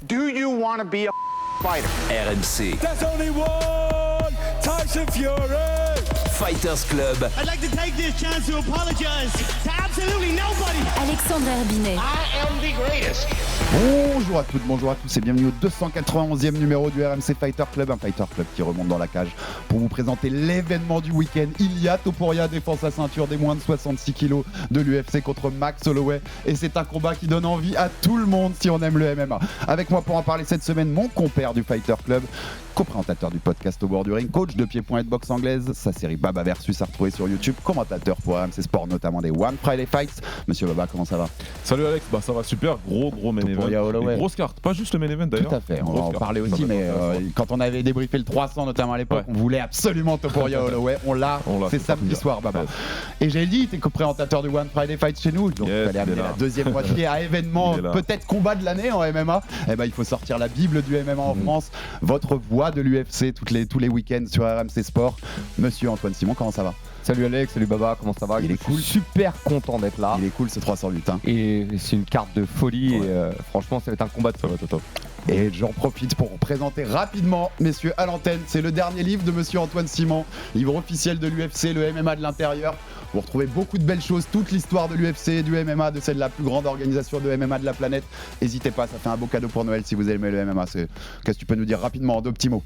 Do you want to be a fighter? RMC. There's only one Tyson Fury. Fighters Club. I'd like to take this chance to apologize to absolutely nobody. Alexandre Herbinet. I am the greatest. Bonjour à toutes, bonjour à tous et bienvenue au 291e numéro du RMC Fighter Club, un Fighter Club qui remonte dans la cage pour vous présenter l'événement du week-end. Ilia Topuria défend sa ceinture des moins de 66 kg de l'UFC contre Max Holloway et c'est un combat qui donne envie à tout le monde si on aime le MMA. Avec moi pour en parler cette semaine, mon compère du Fighter Club, co-présentateur du podcast Au bord du ring, coach de pied-point et de boxe anglaise, sa série Baba Versus à retrouver sur YouTube, commentateur pour RMC Sport, notamment des One Friday Fights. Monsieur Baba, comment ça va? Salut Alex, ça va super, gros main event, grosse carte, pas juste le main event d'ailleurs. Tout à fait, on va en parler aussi, mais quand on avait débriefé le 300 notamment à l'époque, on voulait absolument Topuria Holloway, on l'a c'est samedi soir Baba. Et j'ai dit, t'es co-présentateur du One Friday Fights chez nous, donc il fallait amener la deuxième moitié à événement, peut-être combat de l'année en MMA. Eh ben il faut sortir la Bible du MMA en France, votre voix de l'UFC tous les week-ends sur RMC Sport. Monsieur Antoine Simon, comment ça va? Salut Alex, salut Baba, comment ça va? Il est cool. Super content d'être là. Il est cool ce 308 hein. Et c'est une carte de folie et franchement ça va être un combat de feu. Top. Et j'en profite pour vous présenter rapidement, messieurs, à l'antenne. C'est le dernier livre de monsieur Antoine Simon, livre officiel de l'UFC, le MMA de l'intérieur. Vous retrouvez beaucoup de belles choses, toute l'histoire de l'UFC, du MMA, de celle de la plus grande organisation de MMA de la planète. N'hésitez pas, ça fait un beau cadeau pour Noël si vous aimez le MMA. Qu'est-ce que tu peux nous dire rapidement en deux petits mots?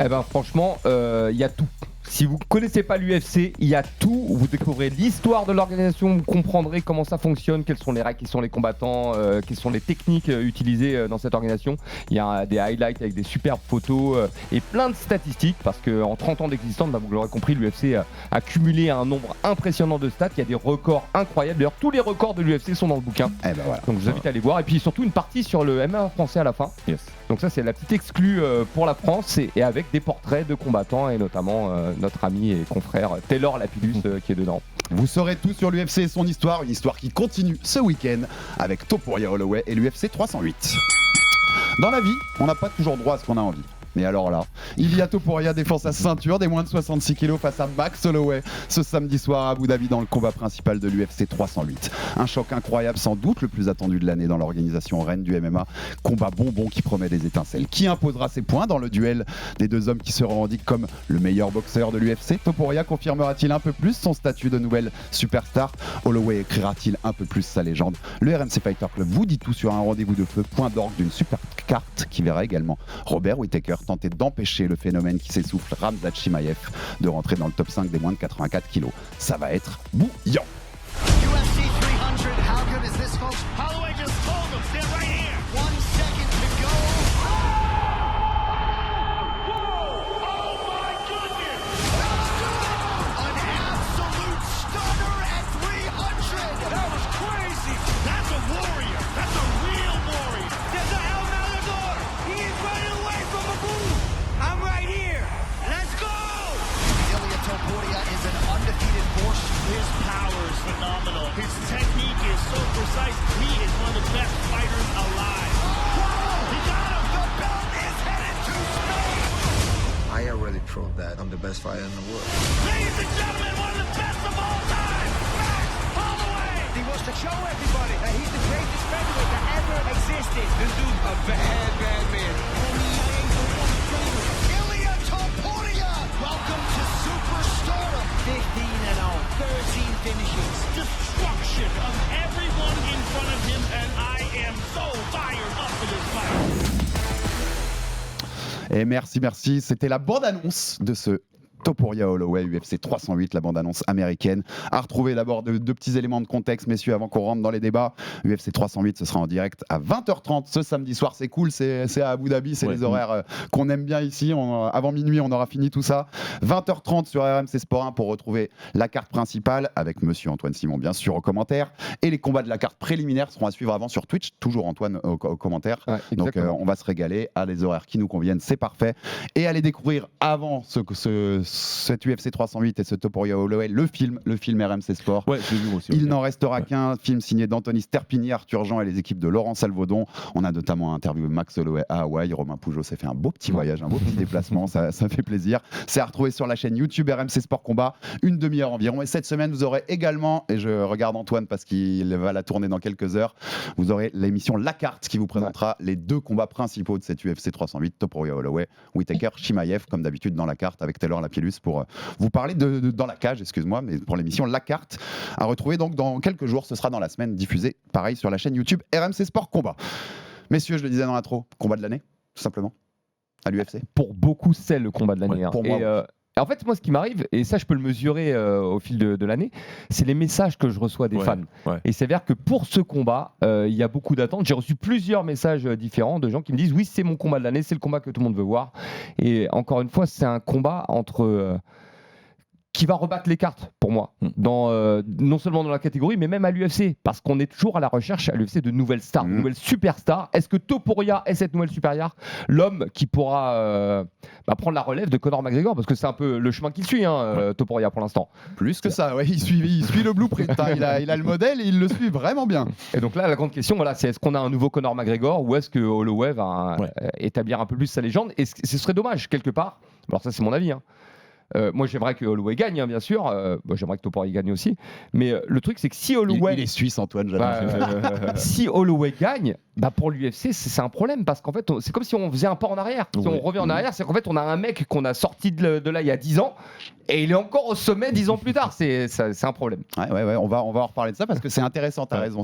Eh ben franchement, il y a tout. Si vous ne connaissez pas l'UFC, il y a tout. Vous découvrez l'histoire de l'organisation, vous comprendrez comment ça fonctionne, quelles sont les règles, qui sont les combattants, quelles sont les techniques utilisées dans cette organisation. Il y a des highlights avec des superbes photos et plein de statistiques parce qu'en 30 ans d'existence, vous l'aurez compris, l'UFC a cumulé un nombre impressionnant de stats. Il y a des records incroyables. D'ailleurs, tous les records de l'UFC sont dans le bouquin. Eh ben voilà. Donc je vous invite à aller voir. Et puis surtout une partie sur le MMA français à la fin. Yes. Donc ça, c'est la petite exclue pour la France et avec des portraits de combattants et notamment notre ami et confrère Taylor Lapillus qui est dedans. Vous saurez tout sur l'UFC et son histoire, une histoire qui continue ce week-end avec Topuria Holloway et l'UFC 308. Dans la vie, on n'a pas toujours droit à ce qu'on a envie. Mais alors là, Ilia Topuria défend sa ceinture des moins de 66 kg face à Max Holloway ce samedi soir à Abu Dhabi dans le combat principal de l'UFC 308. Un choc incroyable, sans doute le plus attendu de l'année dans l'organisation reine du MMA. Combat bonbon qui promet des étincelles. Qui imposera ses points dans le duel des deux hommes qui se revendiquent comme le meilleur boxeur de l'UFC? Topuria confirmera-t-il un peu plus son statut de nouvelle superstar? Holloway écrira-t-il un peu plus sa légende? Le RMC Fighter Club vous dit tout sur un rendez-vous de feu, point d'orgue d'une super carte qui verra également Robert Whittaker tenter d'empêcher le phénomène qui s'essouffle Khamzat Chimaev de rentrer dans le top 5 des moins de 84 kilos. Ça va être bouillant. UFC 300, how good is this, folks? Holloway just told him, stand right here. 1 second to go. Oh my goodness! An absolute stunner at 300. That was crazy. That's a warrior. That's a real warrior. There's a El Matador. He is running away from a boom. I'm right here. Let's go. Ilia Topuria is an undefeated force. His power is phenomenal. His technique is so precise. He is one of the best fighters alive. He got him. The belt is headed to space. I already proved that I'm the best fighter in the world. Ladies and gentlemen, one of the best of all time, Max Holloway. He wants to show everybody that he's the greatest featherweight that ever existed. This dude's a bad man. Ilia Topuria, welcome to Superstardom. 15-0, 13 finishes. Destruction of everyone in front of him, and I am so fired up for this fight. Et merci, c'était la bande-annonce de ce Topuria Holloway UFC 308, la bande-annonce américaine. À retrouver d'abord deux petits éléments de contexte, messieurs, avant qu'on rentre dans les débats. UFC 308, ce sera en direct à 20h30 ce samedi soir. C'est cool, c'est à Abu Dhabi, c'est les horaires qu'on aime bien ici. Avant minuit, on aura fini tout ça. 20h30 sur RMC Sport 1 pour retrouver la carte principale avec monsieur Antoine Simon, bien sûr, aux commentaires. Et les combats de la carte préliminaire seront à suivre avant sur Twitch, toujours Antoine aux commentaires. Ouais, donc on va se régaler à des horaires qui nous conviennent, c'est parfait. Et allez découvrir avant ce cet UFC 308 et ce Topuria Holloway, le film RMC Sport. Ouais, j'ai vu aussi. Il n'en restera qu'un film signé d'Anthony Sterpini, Arthur Jean et les équipes de Laurent Salvaudon. On a notamment interviewé Max Holloway à Hawaï. Romain Pougeot s'est fait un beau petit voyage, un beau petit déplacement. Ça fait plaisir. C'est à retrouver sur la chaîne YouTube RMC Sport Combat, une demi-heure environ. Et cette semaine, vous aurez également, et je regarde Antoine parce qu'il va la tourner dans quelques heures, vous aurez l'émission La Carte qui vous présentera les 2 combats principaux de cette UFC 308, Topuria Holloway, Whittaker, Chimaev, comme d'habitude dans La Carte avec Taylor Lapillus pour vous parler de dans la cage, excuse-moi, mais pour l'émission La Carte à retrouver donc dans quelques jours. Ce sera dans la semaine, diffusé pareil sur la chaîne YouTube RMC Sport Combat. Messieurs, je le disais dans l'intro, combat de l'année, tout simplement, à l'UFC. Pour beaucoup, c'est le combat de l'année. Ouais, pour moi, En fait, moi, ce qui m'arrive, et ça, je peux le mesurer au fil de l'année, c'est les messages que je reçois des fans. Ouais. Et c'est vrai que pour ce combat, il y a beaucoup d'attentes. J'ai reçu plusieurs messages différents de gens qui me disent « Oui, c'est mon combat de l'année, c'est le combat que tout le monde veut voir. » Et encore une fois, c'est un combat entre... qui va rebattre les cartes pour moi, non seulement dans la catégorie, mais même à l'UFC, parce qu'on est toujours à la recherche à l'UFC de nouvelles stars, de nouvelles superstars. Est-ce que Topuria est cette nouvelle superstar, l'homme qui pourra prendre la relève de Conor McGregor, parce que c'est un peu le chemin qu'il suit, Topuria pour l'instant. Plus que ça, ouais, il suit le blueprint, il a le modèle et il le suit vraiment bien. Et donc là, la grande question, voilà, c'est est-ce qu'on a un nouveau Conor McGregor ou est-ce que Holloway va établir un peu plus sa légende? Et ce serait dommage quelque part. Alors ça, c'est mon avis. Moi, j'aimerais que Holloway gagne, bien sûr. J'aimerais que Topuria gagne aussi. Mais le truc, c'est que si Holloway... Il est suisse, Antoine. Si Holloway gagne, pour l'UFC, c'est un problème. Parce qu'en fait, c'est comme si on faisait un pas en arrière. Si on revient en arrière, c'est qu'en fait, on a un mec qu'on a sorti de là il y a 10 ans. Et il est encore au sommet 10 ans plus tard. C'est un problème. Ouais, on va en reparler de ça parce que c'est intéressant, t'as raison.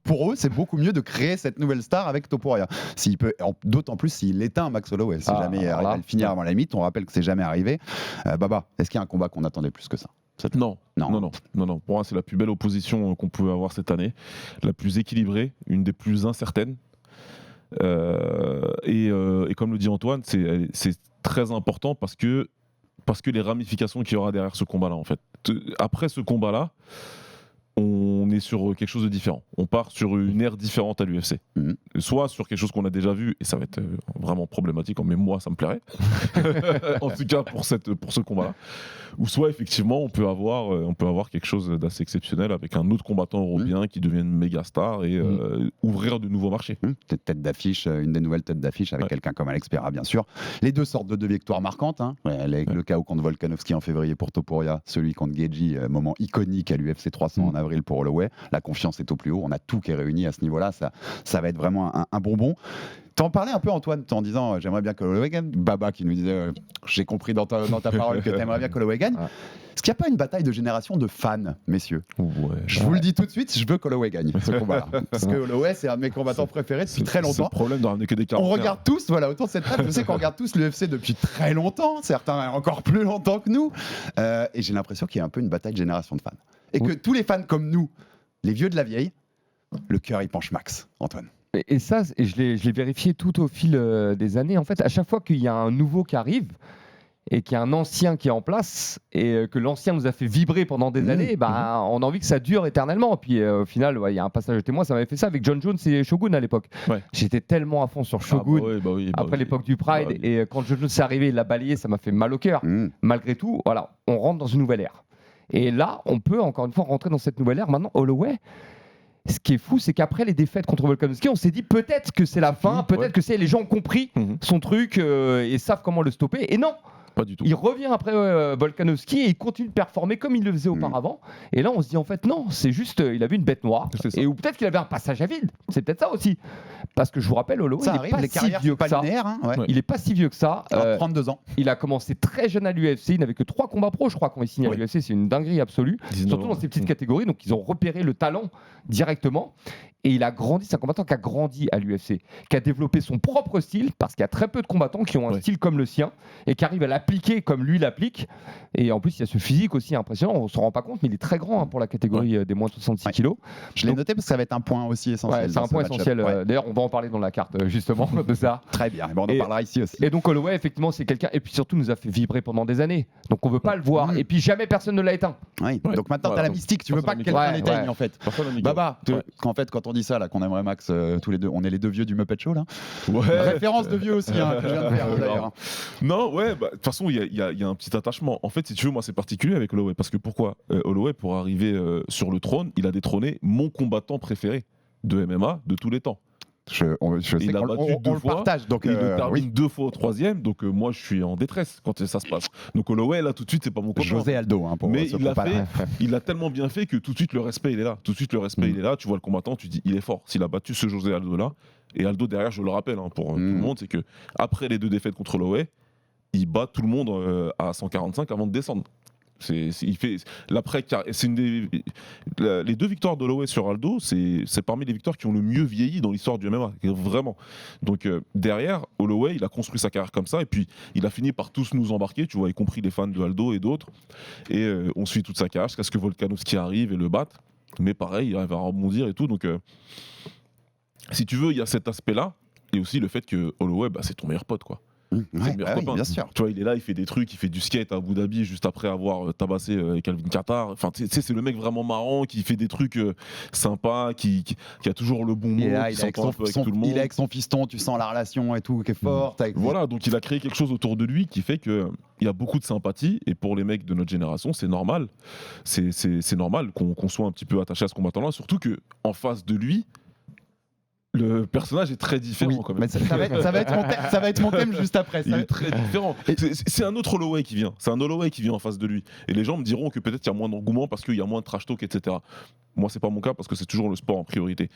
Pour eux, c'est beaucoup mieux de créer cette nouvelle star avec Topuria. S'il peut, d'autant plus s'il éteint Max Holloway. Si jamais il arrive à le finir avant la limite, on rappelle que c'est jamais arrivé. Baba, est-ce qu'il y a un combat qu'on attendait plus que ça? Non. Pour moi, c'est la plus belle opposition qu'on pouvait avoir cette année, la plus équilibrée, une des plus incertaines. Et comme le dit Antoine, c'est très important parce que les ramifications qu'il y aura derrière ce combat-là, en fait. Après ce combat-là, on est sur quelque chose de différent. On part sur une ère différente à l'UFC. Soit sur quelque chose qu'on a déjà vu, et ça va être vraiment problématique, mais moi, ça me plairait. En tout cas, pour ce combat-là. Ou soit, effectivement, on peut avoir quelque chose d'assez exceptionnel avec un autre combattant européen qui devient une méga star et ouvrir de nouveaux marchés. Tête d'affiche, une des nouvelles têtes d'affiche avec quelqu'un comme Alex Pereira, bien sûr. Les deux sortent de 2 victoires marquantes. Le KO contre Volkanovski en février pour Topuria, celui contre Gaethje, moment iconique à l'UFC 300 en avril pour Holloway. La confiance est au plus haut. On a tout qui est réuni à ce niveau-là. Ça va être vraiment un bonbon. T'en parlais un peu, Antoine, en disant j'aimerais bien que Holloway gagne. Baba qui nous disait j'ai compris dans ta parole que t'aimerais bien que Holloway gagne. Est-ce qu'il n'y a pas une bataille de génération de fans, messieurs? Je vous le dis tout de suite, je veux qu'Holloway gagne ce combat-là. Parce que Holloway, c'est un de mes combattants préférés depuis très longtemps. C'est le problème de ramener que des quarantaines. On regarde tous, autour de cette table, je sais qu'on regarde tous l'UFC depuis très longtemps, certains encore plus longtemps que nous. Et j'ai l'impression qu'il y a un peu une bataille de génération de fans. Et que tous les fans comme nous, les vieux de la vieille, le cœur il penche max, Antoine. Et ça, je l'ai vérifié tout au fil des années. En fait, à chaque fois qu'il y a un nouveau qui arrive et qu'il y a un ancien qui est en place et que l'ancien nous a fait vibrer pendant des années, on a envie que ça dure éternellement. Puis au final, il y a un passage de témoin, ça m'avait fait ça avec John Jones et Shogun à l'époque. J'étais tellement à fond sur Shogun après l'époque du Pride. Et quand John Jones est arrivé, il l'a balayé, ça m'a fait mal au cœur. Malgré tout, voilà, on rentre dans une nouvelle ère. Et là, on peut encore une fois rentrer dans cette nouvelle ère. Maintenant, Holloway, ce qui est fou, c'est qu'après les défaites contre Volkanovski, on s'est dit peut-être que c'est la fin, peut-être que les gens ont compris son truc et savent comment le stopper. Et non, pas du tout. Il revient après Volkanovski et il continue de performer comme il le faisait auparavant. Et là, on se dit en fait non, c'est juste il avait une bête noire. Ou peut-être qu'il avait un passage à vide. C'est peut-être ça aussi. Parce que je vous rappelle, Holloway, il n'est pas si vieux que ça. Il n'est pas si vieux que ça. 32 ans. Il a commencé très jeune à l'UFC. Il n'avait que 3 combats pro, je crois, quand il signe à l'UFC. C'est une dinguerie absolue. Surtout dans ces petites catégories. Donc, ils ont repéré le talent directement. Et il a grandi, c'est un combattant qui a grandi à l'UFC, qui a développé son propre style, parce qu'il y a très peu de combattants qui ont un style comme le sien, et qui arrivent à l'appliquer comme lui l'applique. Et en plus, il y a ce physique aussi impressionnant, on ne se rend pas compte, mais il est très grand pour la catégorie des moins de 66 kilos. Je l'ai noté parce que ça va être un point aussi essentiel. C'est un point essentiel. D'ailleurs, on va en parler dans la carte, justement, de ça. Très bien, on en parlera ici aussi. Et donc, Holloway, effectivement, c'est quelqu'un, et puis surtout, nous a fait vibrer pendant des années. Donc, on ne veut pas le voir, et puis jamais personne ne l'a éteint. Donc maintenant, tu as la mystique, tu ne veux pas que quelqu'un l'éteigne, en fait. Baba, en fait, quand on dit ça là, qu'on aimerait Max tous les deux. On est les deux vieux du Muppet Show là. Ouais. Référence de vieux aussi, hein, que je viens de faire d'ailleurs. Non, ouais, de toute façon, il y a un petit attachement. En fait, si tu veux, moi, c'est particulier avec Holloway. Parce que pourquoi Holloway, pour arriver sur le trône, il a détrôné mon combattant préféré de MMA de tous les temps. Je sais Il a qu'on battu deux le fois, partage, donc il le termine oui. 2 fois au 3e, donc moi je suis en détresse quand ça se passe. Donc Holloway, là tout de suite, c'est pas mon copain. José Aldo, hein, pour Mais ceux il qui ont l'a pas la fait, ref. il a tellement bien fait que tout de suite le respect il est là. Tout de suite le respect il est là. Tu vois le combattant, tu dis il est fort. S'il a battu ce José Aldo là, et Aldo derrière, je le rappelle hein, pour tout le monde, c'est que après les 2 défaites contre Holloway, il bat tout le monde à 145 avant de descendre. Il fait l'après, c'est les 2 victoires d'Holloway sur Aldo, c'est parmi les victoires qui ont le mieux vieilli dans l'histoire du MMA, vraiment. Donc derrière, Holloway, il a construit sa carrière comme ça, et puis il a fini par tous nous embarquer, tu vois, y compris les fans de Aldo et d'autres. Et on suit toute sa carrière jusqu'à ce que Volkanovski arrive et le batte. Mais pareil, il arrive à rebondir et tout. Donc si tu veux, il y a cet aspect-là, et aussi le fait que Holloway, c'est ton meilleur pote, quoi. Ouais, C'est le meilleur copain. bien sûr. Tu vois, il est là, il fait des trucs, il fait du skate à Abu Dhabi juste après avoir tabassé Calvin Kattar. Enfin, tu sais, c'est le mec vraiment marrant qui fait des trucs sympas, qui a toujours le bon mot, Il est là, qui il est avec s'entend un peu avec son- tout le monde. il est avec son fiston, tu sens la relation et tout qui est forte. Avec... Voilà, donc il a créé quelque chose autour de lui qui fait qu'il y a beaucoup de sympathie. Et pour les mecs de notre génération, c'est normal. C'est normal qu'on soit un petit peu attaché à ce combattant-là. Surtout qu'en face de lui, le personnage est très différent Oui, quand même. mais ça va être mon thème juste après. Il Ça- est très différent. C'est un autre Holloway qui vient. C'est un Holloway qui vient en face de lui. Et les gens me diront que peut-être il y a moins d'engouement parce qu'il y a moins de trash talk, etc. Moi, c'est pas mon cas parce que c'est toujours le sport en priorité.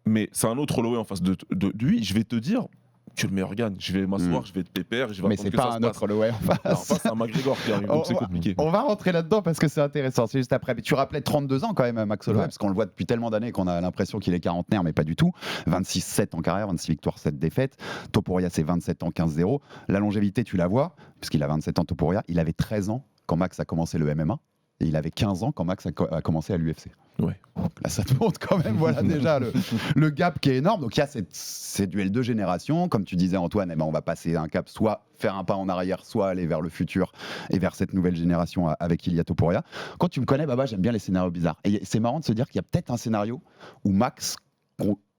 Mais c'est un autre Holloway en face de lui. Je vais te dire que le meilleur gagne. Je vais m'asseoir, je vais être pépère, je vais Mais attendre c'est que pas ça se un passe. autre Holloway en Non, en face. face, c'est un McGregor qui arrive, donc c'est compliqué. On va rentrer là-dedans parce que c'est intéressant. C'est juste après. Mais tu rappelais 32 ans quand même, Max Holloway, Ouais. parce qu'on le voit depuis tellement d'années qu'on a l'impression qu'il est quarantenaire, mais pas du tout. 26-7 en carrière, 26 victoires, 7 défaites. Topuria, c'est 27 ans, 15-0. La longévité, tu la vois, puisqu'il a 27 ans, Topuria. Il avait 13 ans quand Max a commencé le MMA. Et il avait 15 ans quand Max a commencé à l'UFC. Ouais. Là, ça te montre quand même, voilà déjà le gap qui est énorme. Donc il y a ces duels de génération. Comme tu disais, Antoine, eh ben, on va passer un cap, soit faire un pas en arrière, soit aller vers le futur et vers cette nouvelle génération avec Ilia Topuria. Quand tu me connais, Baba, j'aime bien les scénarios bizarres. Et c'est marrant de se dire qu'il y a peut-être un scénario où Max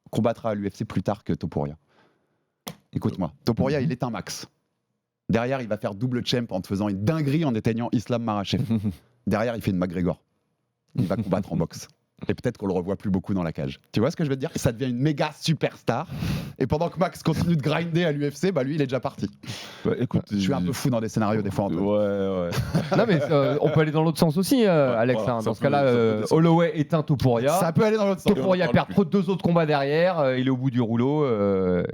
combattra à l'UFC plus tard que Topuria. Écoute-moi, Topuria, il est un Max. Derrière, il va faire double champ en te faisant une dinguerie en éteignant Islam Makhachev. Derrière, il fait une McGregor. Il va combattre en boxe. Et peut-être qu'on le revoit plus beaucoup dans la cage. Tu vois ce que je veux te dire? Ça devient une méga superstar. Et pendant que Max continue de grinder à l'UFC, lui, il est déjà parti. Bah, écoute, Je suis un peu fou dans des scénarios des fois, Antoine. Ouais. Non mais on peut aller dans l'autre sens aussi, Alex. voilà, hein. ça Dans ce peut- cas-là, ça peut descendre. Holloway éteint Topuria. Ça peut aller dans l'autre sens. Topuria on en perd parle 2 autres combats derrière, il est au bout du rouleau,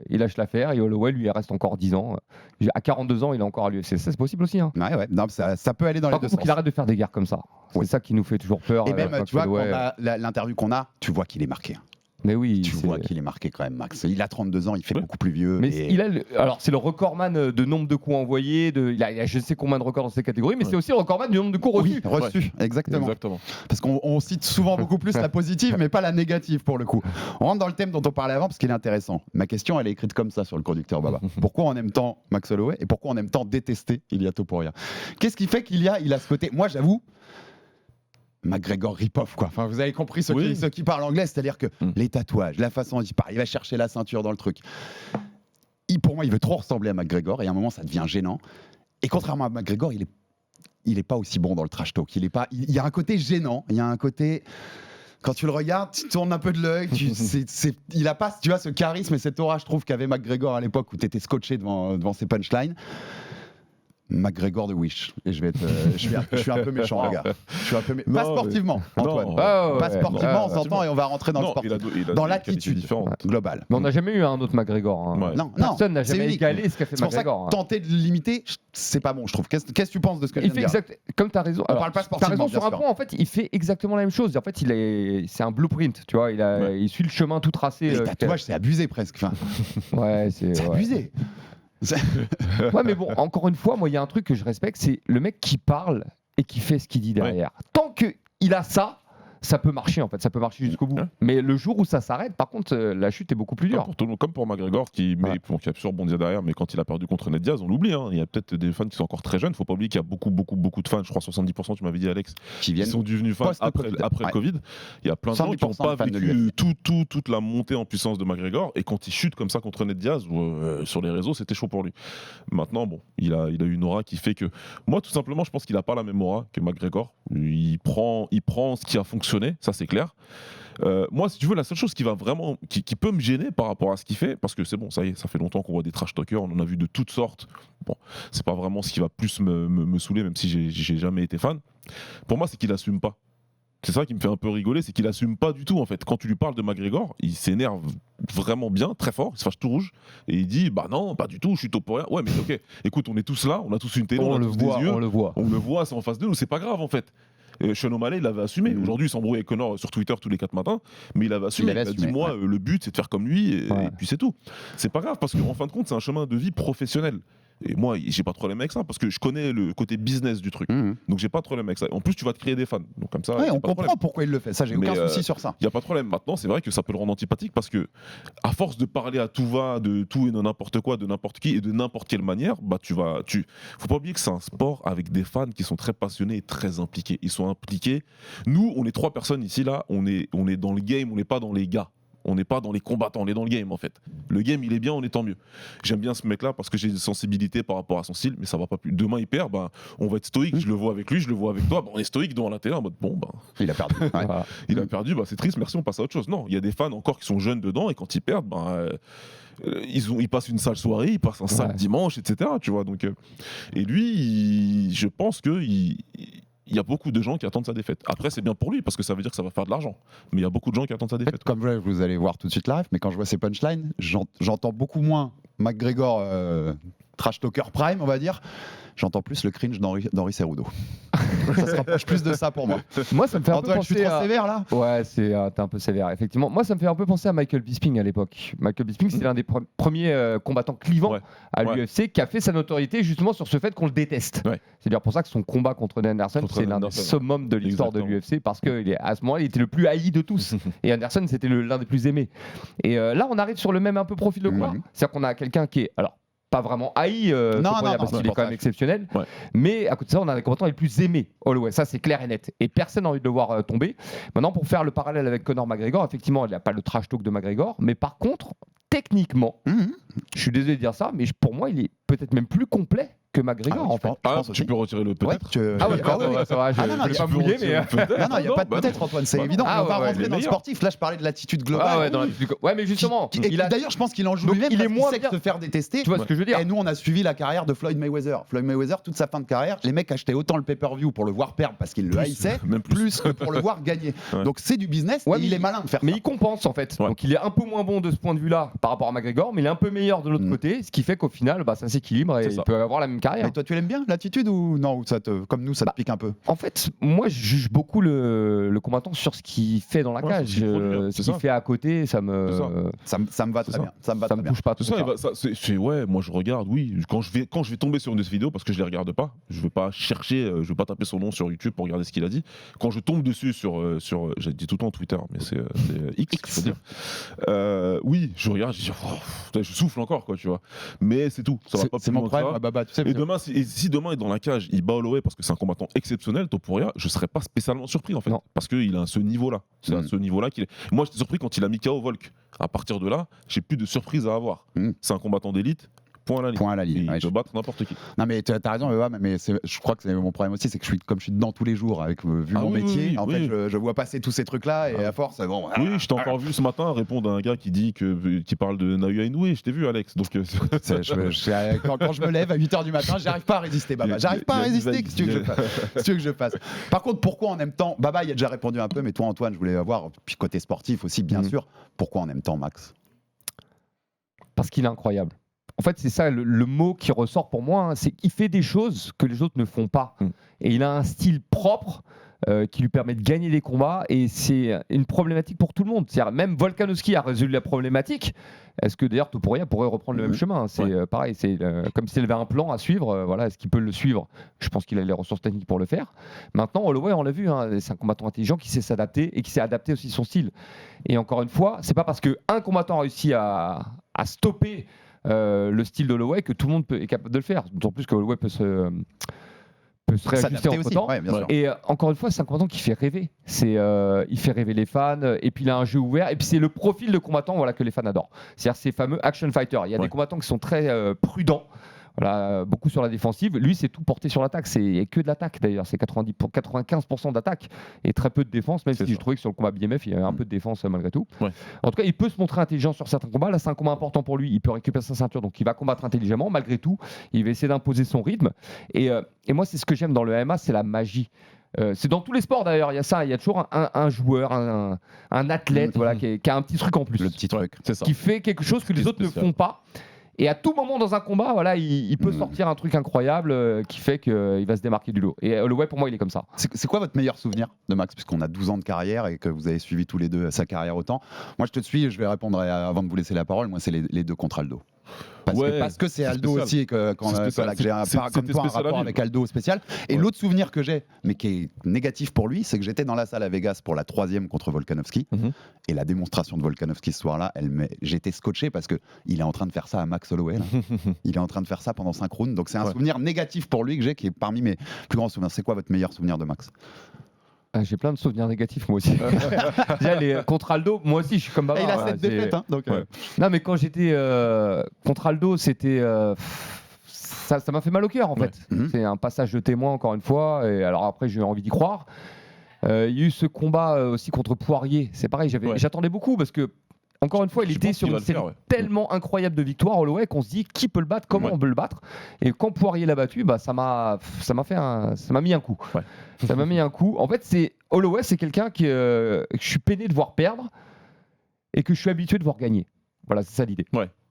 il lâche l'affaire et Holloway lui il reste encore 10 ans. À 42 ans, il est encore à l'UFC. Ça, c'est possible aussi. Hein. Ouais. Non, ça peut aller dans Par les deux contre, faut sens. qu'il arrête de faire des guerres comme ça. Oui. C'est ça qui nous fait toujours peur. Et même, Max tu vois, quand Holloway. on a l'interview qu'on a, tu vois qu'il est marqué. Mais oui, Tu c'est- vois qu'il est marqué quand même, Max. Il a 32 ans, il fait Ouais. beaucoup plus vieux. Mais et- il a alors c'est le recordman de nombre de coups envoyés, il a je sais combien de records dans ces catégories, mais c'est aussi le recordman du nombre de coups reçus. Oui, reçu, exactement. Exactement. Parce qu'on cite souvent beaucoup plus la positive, mais pas la négative pour le coup. On rentre dans le thème dont on parlait avant parce qu'il est intéressant. Ma question, elle est écrite comme ça sur le conducteur, Baba. Pourquoi on aime tant Max Holloway et pourquoi on aime tant détester Ilia Topuria? Qu'est-ce qui fait qu'il a ce côté? Moi, j'avoue, McGregor rip-off, quoi. Enfin, vous avez compris ceux qui parlent anglais, c'est-à-dire que les tatouages, la façon dont il parle, il va chercher la ceinture dans le truc. Pour moi, il veut trop ressembler à McGregor et à un moment, ça devient gênant. Et contrairement à McGregor, il est pas aussi bon dans le trash talk. Il y a un côté gênant, il y a un côté... Quand tu le regardes, tu tournes un peu de l'œil. Il a pas, tu vois, ce charisme et cette aura, je trouve, qu'avait McGregor à l'époque où tu étais scotché devant ses punchlines. McGregor de Wish. Et je suis un peu méchant, les gars. Je suis un peu pas Non, sportivement, Antoine. non. Ah, ouais, Pas sportivement, ouais, on s'entend et on va rentrer dans le Non, sportif. il a Dans des qualités l'attitude différentes. globale. Mais on n'a jamais eu un autre McGregor. Hein. Ouais. Non, Personne n'a c'est jamais unique. égalé ce qu'a fait C'est pour ça McGregor. que tenter de l'imiter, c'est pas bon, je trouve. Qu'est-ce que tu penses de ce que je Il viens fait de dire? comme tu as raison. On parle pas T'as sportivement, raison bien sur un sûr. point. En fait, il fait exactement la même chose. En fait, c'est un blueprint. Tu vois, il suit le chemin tout tracé. Les tatouages, c'est abusé presque. Enfin, Ouais, c'est c'est ouais. abusé. Ouais, mais bon, encore une fois, moi, il y a un truc que je respecte, c'est le mec qui parle et qui fait ce qu'il dit derrière. Tant qu'il a ça, ça peut marcher en fait, ça peut marcher jusqu'au bout. Ouais. Mais le jour où ça s'arrête, par contre, la chute est beaucoup plus dure. Comme pour McGregor qui a pu rebondir derrière, mais quand il a perdu contre Ned Diaz, on l'oublie. Hein. Il y a peut-être des fans qui sont encore très jeunes. Faut pas oublier qu'il y a beaucoup de fans. Je crois 70%, tu m'avais dit Alex, Qui qui viennent sont devenus fans après le Covid. Il y a plein de gens qui n'ont pas 100% de fans de vécu toute la montée en puissance de McGregor. Et quand il chute comme ça contre Ned Diaz sur les réseaux, c'était chaud pour lui. Maintenant, bon, il a eu une aura qui fait que moi, tout simplement, je pense qu'il a pas la même aura que McGregor. Il prend ce qui a fonctionné, ça c'est clair. Moi, si tu veux, la seule chose qui va vraiment, qui peut me gêner par rapport à ce qu'il fait, parce que c'est bon, ça y est, ça fait longtemps qu'on voit des trash talkers, on en a vu de toutes sortes. Bon, c'est pas vraiment ce qui va plus me saouler, même si j'ai jamais été fan. Pour moi, c'est qu'il assume pas. C'est ça qui me fait un peu rigoler, c'est qu'il assume pas du tout en fait. Quand tu lui parles de McGregor, il s'énerve vraiment bien, très fort, il se fâche tout rouge et il dit bah non, pas du tout, je suis Topuria. Ouais, mais ok, écoute, on est tous là, on a tous une télé, on a tous des yeux, on le voit. on le voit, c'est en face de nous, c'est pas grave en fait. Sean O'Malley, il avait assumé. Aujourd'hui, il s'embrouille avec Conor sur Twitter tous les 4 matins, mais il avait assumé. Il a dit moi, le but, c'est de faire comme lui, et puis c'est tout. C'est pas grave, parce qu'en fin de compte, c'est un chemin de vie professionnel. Et moi, j'ai pas de problème avec ça, parce que je connais le côté business du truc. Donc j'ai pas de problème avec ça. En plus, tu vas te créer des fans. Donc comme ça, Ouais, on pas de comprend pourquoi il le fait. Ça, j'ai aucun souci sur ça. Il y a pas de problème. Maintenant, c'est vrai que ça peut le rendre antipathique, parce que à force de parler à tout va, de tout et de n'importe quoi, de n'importe qui et de n'importe quelle manière, bah faut pas oublier que c'est un sport avec des fans qui sont très passionnés et très impliqués. Ils sont impliqués. Nous, on est 3 personnes ici là. On est dans le game. On n'est pas dans les gars. On n'est pas dans les combattants, on est dans le game en fait. Le game il est bien, on est tant mieux. J'aime bien ce mec là parce que j'ai une sensibilité par rapport à son style, mais ça va pas plus. Demain il perd, ben, on va être stoïque, je le vois avec lui, je le vois avec toi, ben, on est stoïque devant la télé en mode bon ben. Il a perdu. Ouais. Il a perdu, ben, c'est triste, merci, on passe à autre chose. Non, il y a des fans encore qui sont jeunes dedans et quand ils perdent, ben, ils passent une sale soirée, ils passent un sale dimanche, etc. Tu vois, donc, et lui, je pense que il y a beaucoup de gens qui attendent sa défaite. Après, c'est bien pour lui, parce que ça veut dire que ça va faire de l'argent. Mais il y a beaucoup de gens qui attendent sa défaite. Comme vous allez voir tout de suite live, mais quand je vois ces punchlines, j'entends beaucoup moins McGregor trash talker prime, on va dire. J'entends plus le cringe d'Henri Cerudo. Ça se rapproche plus de ça pour moi. Moi, ça me fait un peu Antoine, penser je suis trop sévère là. Ouais, t'es un peu sévère, effectivement. Moi, ça me fait un peu penser à Michael Bisping à l'époque. Michael Bisping, c'était l'un des premiers combattants clivants à l'UFC qui a fait sa notoriété justement sur ce fait qu'on le déteste. Ouais. C'est bien pour ça que son combat contre Anderson, c'est l'un des summums de l'histoire de l'UFC parce qu'à ce moment-là, il était le plus haï de tous. Et Anderson, c'était l'un des plus aimés. Et là, on arrive sur le même un peu profil de combat. C'est-à-dire qu'on a quelqu'un qui est... Alors, pas vraiment haï, parce qu'il est quand même exceptionnel. Ouais. Mais à côté de ça, on a les combattants les plus aimés. Holloway, ça c'est clair et net. Et personne n'a envie de le voir tomber. Maintenant, pour faire le parallèle avec Conor McGregor, effectivement, il n'y a pas le trash talk de McGregor. Mais par contre, techniquement, je suis désolé de dire ça, mais pour moi, il est peut-être même plus complet que McGregor en fait. Tu peux retirer le peut-être. Ça va, je ne vais pas mouiller, mais. Non, il n'y a pas de peut-être, Antoine, c'est évident. On va rentrer dans le sportif. Là, je parlais de l'attitude globale. Ouais, mais justement. D'ailleurs, je pense qu'il en joue lui-même parce qu'il sait que se faire détester. Tu vois ce que je veux dire. Et nous, on a suivi la carrière de Floyd Mayweather. Floyd Mayweather, toute sa fin de carrière, les mecs achetaient autant le pay-per-view pour le voir perdre parce qu'ils le haïssaient, plus que pour le voir gagner. Donc c'est du business et il est malin de faire ça. Mais il compense en fait. Donc il est un peu moins bon de ce point de vue-là par rapport à McGregor, mais il est un peu meilleur de l'autre côté, ce qui fait qu'au final, ça s'équilibre et il peut avoir la même carrière. Et toi, tu l'aimes bien l'attitude ou non, comme nous, ça te pique un peu? En fait, moi, je juge beaucoup le combattant sur ce qu'il fait dans la cage. Ce qu'il fait à côté, ça me va très bien. Ça me touche pas tout ça. Moi je regarde, oui. Quand je vais tomber sur une de ces vidéos, parce que je les regarde pas, je vais pas chercher, je vais pas taper son nom sur YouTube pour regarder ce qu'il a dit. Quand je tombe dessus sur j'ai dit tout le temps Twitter, mais c'est X, faut dire. Oui, je regarde, je souffle encore, quoi, tu vois. Mais c'est tout. Ça va pas plus loin que ça. Et demain, si demain il est dans la cage, il bat Holloway parce que c'est un combattant exceptionnel, Topuria, je serais pas spécialement surpris en fait, parce qu'il a ce niveau-là. C'est à ce niveau-là qu'il est. Moi, j'étais surpris quand il a mis KO Volk. À partir de là, j'ai plus de surprise à avoir. C'est un combattant d'élite. Point à la ligne. Il peut battre n'importe qui. Non mais tu as raison, mais je crois que c'est mon problème aussi, c'est que comme je suis dedans tous les jours avec vu mon métier, en fait je vois passer tous ces trucs là et à force bon. Oui, je t'ai encore vu ce matin répondre à un gars qui parle de Naoya Inoue, je t'ai vu Alex. Donc quand je me lève à 8h du matin, j'arrive pas à résister Baba. J'arrive pas à résister, qu'est-ce que tu veux que je fasse. Par contre, pourquoi on aime tant Baba, il a déjà répondu un peu, mais toi Antoine, je voulais avoir puis côté sportif aussi bien sûr, pourquoi on aime tant Max? Parce qu'il est incroyable. En fait, c'est ça le mot qui ressort pour moi, c'est qu'il fait des choses que les autres ne font pas. Et il a un style propre qui lui permet de gagner des combats et c'est une problématique pour tout le monde. C'est-à-dire, même Volkanovski a résolu la problématique. Est-ce que d'ailleurs Topuria pourrait reprendre le même chemin? C'est pareil, c'est comme s'il avait un plan à suivre. Voilà, est-ce qu'il peut le suivre? Je pense qu'il a les ressources techniques pour le faire. Maintenant, Holloway, on l'a vu, hein, c'est un combattant intelligent qui sait s'adapter et qui sait adapter aussi son style. Et encore une fois, c'est pas parce qu'un combattant a réussi à stopper le style d'Holloway que tout le monde est capable de le faire. D'autant plus que Holloway peut se réajuster entre temps. Ouais, bien sûr. Et encore une fois, c'est un combattant qui fait rêver. Il fait rêver les fans, et puis il a un jeu ouvert, et puis c'est le profil de combattant voilà, que les fans adorent. C'est-à-dire ces fameux action fighters. Il y a des combattants qui sont très prudents, voilà, beaucoup sur la défensive. Lui, c'est tout porté sur l'attaque. C'est que de l'attaque d'ailleurs. C'est 95% d'attaque et très peu de défense, même si je trouvais que sur le combat BMF, il y avait un peu de défense malgré tout. Ouais. En tout cas, il peut se montrer intelligent sur certains combats. Là, c'est un combat important pour lui. Il peut récupérer sa ceinture, donc il va combattre intelligemment. Malgré tout, il va essayer d'imposer son rythme. Et moi, c'est ce que j'aime dans le MMA, c'est la magie. C'est dans tous les sports d'ailleurs, il y a ça, il y a toujours un joueur, un athlète voilà, qui a un petit truc en plus. Le petit truc, c'est ça. Qui fait quelque chose que les autres ne font pas. Et à tout moment dans un combat, voilà, il peut sortir un truc incroyable qui fait qu'il va se démarquer du lot. Et Holloway, pour moi, il est comme ça. C'est quoi votre meilleur souvenir de Max? Puisqu'on a 12 ans de carrière et que vous avez suivi tous les deux sa carrière autant. Moi, je te suis, je vais répondre avant de vous laisser la parole. Moi, c'est les deux contre Aldo. Parce que c'est Aldo spécial. aussi, que j'ai un rapport avec Aldo spécial. Et l'autre souvenir que j'ai, mais qui est négatif pour lui, c'est que j'étais dans la salle à Vegas pour la 3e contre Volkanovski. Et la démonstration de Volkanovski ce soir-là, j'étais scotché parce qu'il est en train de faire ça à Max Holloway. Là. Il est en train de faire ça pendant 5 rounds. Donc c'est un souvenir négatif pour lui que j'ai, qui est parmi mes plus grands souvenirs. C'est quoi votre meilleur souvenir de Max? J'ai plein de souvenirs négatifs moi aussi. Déjà contre Aldo, moi aussi je suis comme Baba. Il a 7 défaites. Hein, donc, Non mais quand j'étais contre Aldo, c'était ça m'a fait mal au cœur en fait. C'est un passage de témoin encore une fois. Et alors après j'ai eu envie d'y croire. Il y a eu ce combat aussi contre Poirier. C'est pareil, j'attendais beaucoup parce que encore une fois, il était sur une série tellement incroyable de victoires, Holloway, qu'on se dit qui peut le battre, comment on peut le battre. Et quand Poirier l'a battu, bah, ça m'a mis un coup. Ça m'a mis un coup. En fait, Holloway, c'est quelqu'un que je suis peiné de voir perdre et que je suis habitué de voir gagner. Voilà, c'est ça l'idée.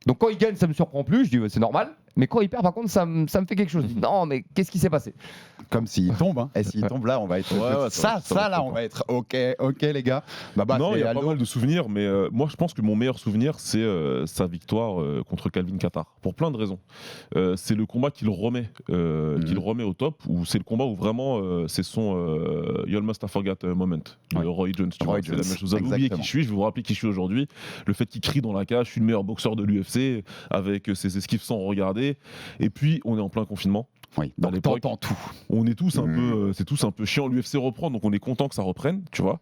Donc quand il gagne, ça me surprend plus. Je dis c'est normal. Mais quand il perd, par contre, ça me fait quelque chose. Je dis, non, mais qu'est-ce qui s'est passé? Comme s'il tombe. Hein. Et s'il tombe là, on va être. On va être OK, les gars. Non, il y a pas mal de souvenirs, mais moi, je pense que mon meilleur souvenir, c'est sa victoire contre Calvin Kattar. Pour plein de raisons. C'est le combat qu'il remet au top, ou c'est le combat où vraiment c'est son You Must Have Forgot moment de Roy Jones. C'est la même chose. Vous avez oublié qui je suis, je vais vous rappeler qui je suis aujourd'hui. Le fait qu'il crie dans la cage, je suis le meilleur boxeur de l'UFC, avec ses esquives sans regarder. Et puis, on est en plein confinement. Oui, donc t'entends tout. On est tous un peu, c'est tous un peu chiant. L'UFC reprend, donc on est content que ça reprenne, tu vois.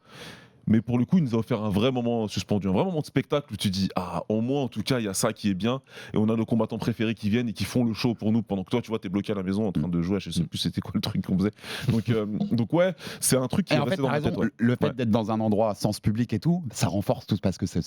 Mais pour le coup, il nous a offert un vrai moment suspendu, un vrai moment de spectacle où tu dis au moins en tout cas il y a ça qui est bien, et on a nos combattants préférés qui viennent et qui font le show pour nous pendant que toi tu vois t'es bloqué à la maison en train de jouer, je sais plus c'était quoi le truc qu'on faisait. Donc ouais, c'est un truc qui est resté dans ma tête. Le fait d'être dans un endroit sans ce public et tout, ça renforce tout, parce que cette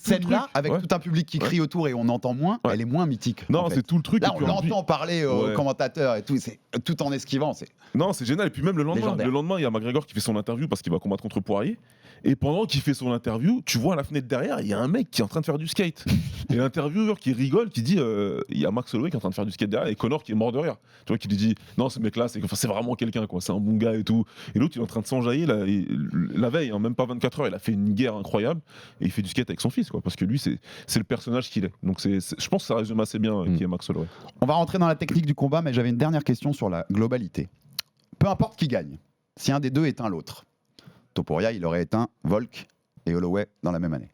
scène-là, avec tout un public qui crie autour et on entend moins, elle est moins mythique. Non, c'est tout le truc. Là, on l'entend parler aux commentateurs et tout, tout en esquivant. Non, c'est génial. Et puis même le lendemain, il y a McGregor qui fait son interview parce qu'il va combattre contre Poirier. Et pendant qu'il fait son interview, tu vois à la fenêtre derrière, il y a un mec qui est en train de faire du skate. Et l'intervieweur qui rigole, qui dit il y a Max Holloway qui est en train de faire du skate derrière, et Connor qui est mort de rire. Tu vois, qui lui dit non, ce mec-là, c'est vraiment quelqu'un, quoi. C'est un bon gars et tout. Et l'autre, il est en train de s'enjailler la veille, même pas 24 heures, il a fait une guerre incroyable. Et il fait du skate avec son fils, quoi. Parce que lui, c'est le personnage qu'il est. Donc je pense que ça résume assez bien qui est Max Holloway. On va rentrer dans la technique du combat, mais j'avais une dernière question sur la globalité. Peu importe qui gagne, si un des deux éteint l'autre, Topuria, il aurait éteint Volk et Holloway dans la même année.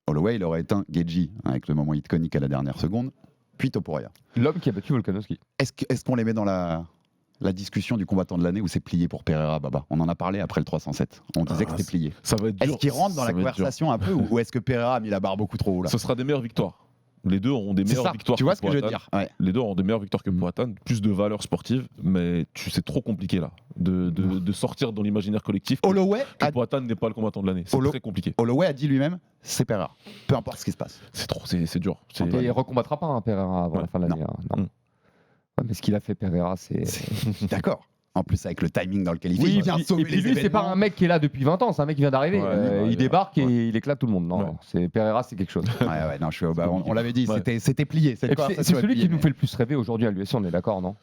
Holloway, il aurait éteint Gaethje avec le moment iconique à la dernière seconde, puis Topuria. L'homme qui a battu Volkanovski. Est-ce qu'on les met dans la discussion du combattant de l'année, ou c'est plié pour Pereira, Baba? On en a parlé après le 307. On disait que c'était plié. Ça va être dur. Est-ce qu'il rentre dans la conversation un peu, ou est-ce que Pereira a mis la barre beaucoup trop haut là? Ce sera des meilleures victoires. Les deux auront des meilleures victoires. Tu vois ce que je veux dire? Les deux auront des meilleures victoires que Poatan, plus de valeur sportive, mais c'est trop compliqué là de sortir dans l'imaginaire collectif que Poatan n'est pas le combattant de l'année. C'est très compliqué. Holloway a dit lui-même, c'est Pereira. Peu importe ce qui se passe. C'est dur. Il ne recombattra pas Pereira avant la fin de l'année. Non. Mais ce qu'il a fait Pereira, c'est. D'accord. En plus, avec le timing dans lequel il vient sauver les événements. C'est pas un mec qui est là depuis 20 ans, c'est un mec qui vient d'arriver. Il débarque et il éclate tout le monde. Non, Pereira, c'est quelque chose. Non, on l'avait dit, c'était plié. C'est celui qui nous fait le plus rêver aujourd'hui à l'UFC, on est d'accord, non?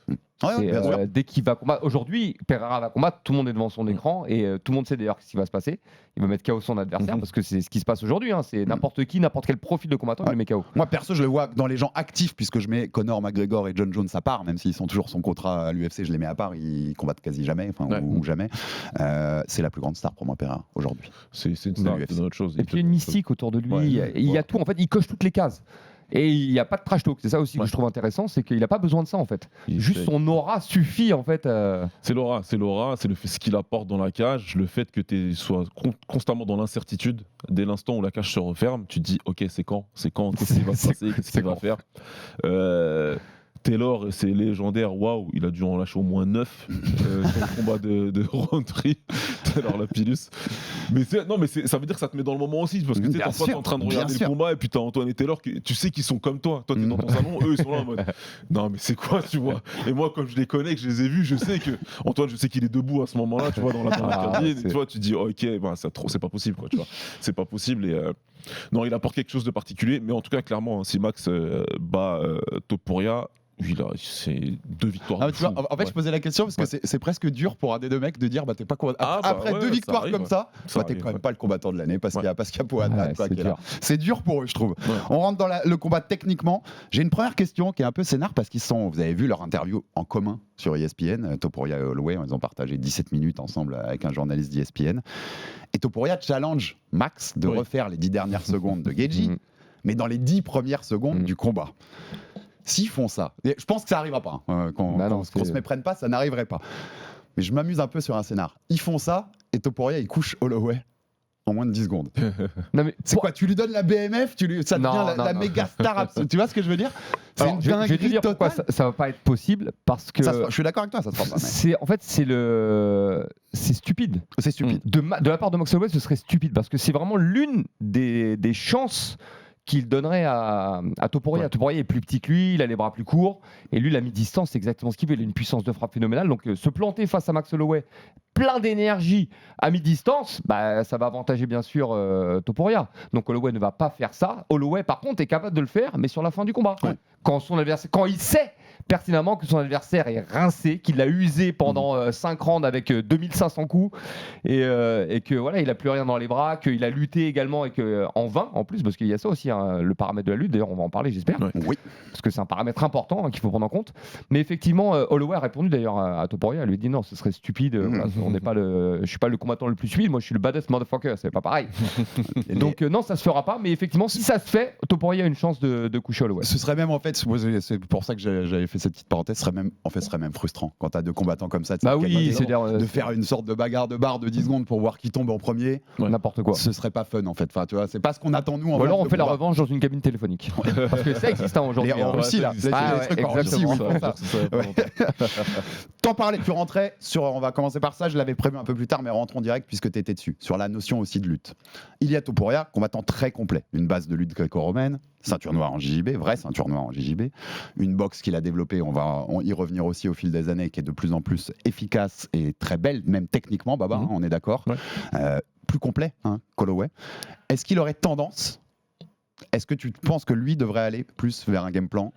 Ouais, C'est, bien sûr. dès qu'il va combattre. Aujourd'hui, Pereira va combattre, tout le monde est devant son écran et tout le monde sait d'ailleurs ce qui va se passer. Il va mettre KO son adversaire parce que c'est ce qui se passe aujourd'hui. Hein. C'est n'importe qui, n'importe quel profil de combattant, il le met KO. Moi, perso, je le vois dans les gens actifs, puisque je mets Conor McGregor et John Jones à part, même s'ils sont toujours son contrat à l'UFC, je les mets à part, ils combattent quasi jamais, enfin, Ouais. ou jamais. C'est la plus grande star pour moi, Pereira, aujourd'hui. C'est une De star, l'UFC. c'est une autre chose. Et puis il y a une mystique autour de lui. Ouais. Il y a tout. En fait, il coche toutes les cases. Et il n'y a pas de trash talk. C'est ça aussi que Ouais. je trouve intéressant, c'est qu'il n'a pas besoin de ça en fait. Juste fait- son aura suffit en fait. C'est l'aura, c'est ce qu'il apporte dans la cage, le fait que tu sois constamment dans l'incertitude. Dès l'instant où la cage se referme, tu te dis ok, c'est quand, qu'est-ce qui va se passer, qu'est-ce qu'il va faire. Taylor, c'est légendaire, waouh, il a dû en lâcher au moins 9 sur le combat de Roundtree, Taylor Lapillus. Mais ça veut dire que ça te met dans le moment aussi, parce que tu sais, Bien parfois t'es sûr, en train de bien regarder le sûr. combat et puis t'as Antoine et Taylor, tu sais qu'ils sont comme toi. Toi t'es dans ton salon, eux ils sont là en mode non mais c'est quoi, tu vois. Et moi comme je les connais, que je les ai vus, je sais que Antoine, je sais qu'il est debout à ce moment-là, tu vois, dans la cabine, et tu vois, tu dis ok, ben, c'est pas possible, quoi, tu vois. C'est pas possible et non, il apporte quelque chose de particulier, mais en tout cas clairement, hein, si Max bat Topuria, c'est 2 victoires. Ah, de tu vois, fou. en fait, Ouais. je posais la question parce que Ouais. c'est presque dur pour un des deux mecs de dire bah, t'es pas Ah, bah, après ouais, 2 ça victoires arrive, comme ouais. ça, Ça t'es arrive, quand même ouais. pas le combattant de l'année parce qu'il y a Poatan, Ouais, quoi, c'est qui est là. dur. C'est dur pour eux, je trouve. On rentre dans le combat techniquement. J'ai une première question qui est un peu scénar parce vous avez vu leur interview en commun sur ESPN, Topuria et Holloway, ils ont partagé 17 minutes ensemble avec un journaliste d'ESPN. Et Topuria challenge Max de Oui. refaire les 10 dernières secondes de Geji, mais dans les 10 premières secondes du combat. S'ils font ça, et je pense que ça n'arrivera pas, hein, qu'on Bah non, qu'on se méprenne pas, ça n'arriverait pas. Mais je m'amuse un peu sur un scénar. Ils font ça et Topuria il couche Holloway en moins de 10 secondes. Non, mais C'est quoi, tu lui donnes la BMF, ça Non, devient non, la non. méga star absolue. Tu vois ce que je veux dire? C'est Alors, une je vais te dinguerie dire pourquoi totale. ça va pas être possible parce que Je suis d'accord avec toi, ça se fera pas. mais c'est stupide. C'est stupide. De la part de Max Holloway, ce serait stupide parce que c'est vraiment l'une des chances qu'il donnerait à Topuria. Ouais. Topuria est plus petit que lui, il a les bras plus courts et lui la mi-distance c'est exactement ce qu'il veut. Il a une puissance de frappe phénoménale, donc se planter face à Max Holloway plein d'énergie à mi-distance, bah, ça va avantager bien sûr Topuria. Donc Holloway ne va pas faire ça. Holloway par contre est capable de le faire, mais sur la fin du combat. Ouais. Quand il sait pertinemment que son adversaire est rincé, qu'il l'a usé pendant 5 rounds avec 2500 coups et que voilà, il a plus rien dans les bras, qu'il a lutté également et que, en vain en plus, parce qu'il y a ça aussi, hein, le paramètre de la lutte, d'ailleurs on va en parler j'espère, Ouais. Oui. parce que c'est un paramètre important qu'il faut prendre en compte. Mais effectivement, Holloway a répondu d'ailleurs à Topuria, il lui a dit non, ce serait stupide, voilà, je suis pas le combattant le plus stupide, moi je suis le baddest motherfucker, c'est pas pareil. Donc non, ça se fera pas, mais effectivement, si ça se fait, Topuria a une chance de coucher Holloway. Ce serait même en fait, c'est pour ça que j'avais fait cette petite parenthèse, ce serait même frustrant quand t'as deux combattants comme ça. Bah oui, c'est-à-dire de faire une sorte de bagarre de barre de 10 secondes pour voir qui tombe en premier, n'importe quoi. ce serait pas fun en fait. Enfin, tu vois, c'est pas ce qu'on attend nous. En Ou alors face on de fait la combat. revanche dans une cabine téléphonique. Parce que ça existe hein, aujourd'hui. Les en hein. Russie là, ça Là, existe. c'est Ah des trucs en ouais, Russie où ils font ça. Ça, Ouais. T'en parlais, tu rentrais sur, on va commencer par ça, je l'avais prévu un peu plus tard, mais rentrons direct puisque tu étais dessus, sur la notion aussi de lutte. Ilia Topuria, combattant très complet, une base de lutte gréco-romaine, ceinture noire en JJB, vraie ceinture noire en JJB, une boxe qu'il a développée, on va y revenir aussi au fil des années, qui est de plus en plus efficace et très belle, même techniquement, Baba, hein, on est d'accord. Ouais. Plus complet, hein, qu'Holloway. Est-ce qu'il aurait tendance, est-ce que tu penses que lui devrait aller plus vers un game plan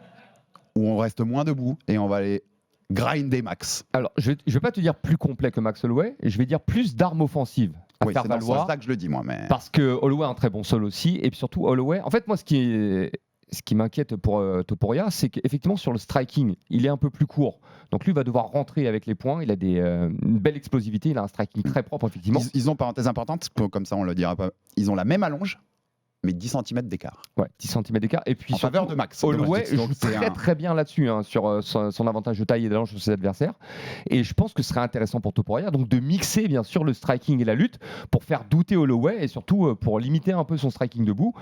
où on reste moins debout et on va aller grinder Max? Alors, je vais pas te dire plus complet que Max Holloway, je vais dire plus d'armes offensives à Oui, faire c'est dans ce valoir. sens-là que je le dis moi, mais Parce que Holloway a un très bon sol aussi, et puis surtout Holloway. En fait, moi, ce qui m'inquiète pour Topuria, c'est qu'effectivement sur le striking, il est un peu plus court. Donc lui va devoir rentrer avec les points. Il a une belle explosivité, il a un striking très propre effectivement. ils ont, parenthèse importante, comme ça on le dira pas, ils ont la même allonge, mais 10 cm d'écart. Ouais, 10 cm d'écart. Et puis En faveur de Max. Holloway Donc, joue c'est très un- très bien là-dessus, hein, sur son avantage de taille et d'allonge sur ses adversaires. Et je pense que ce serait intéressant pour Topuria donc de mixer bien sûr le striking et la lutte pour faire douter Holloway et surtout pour limiter un peu son striking debout.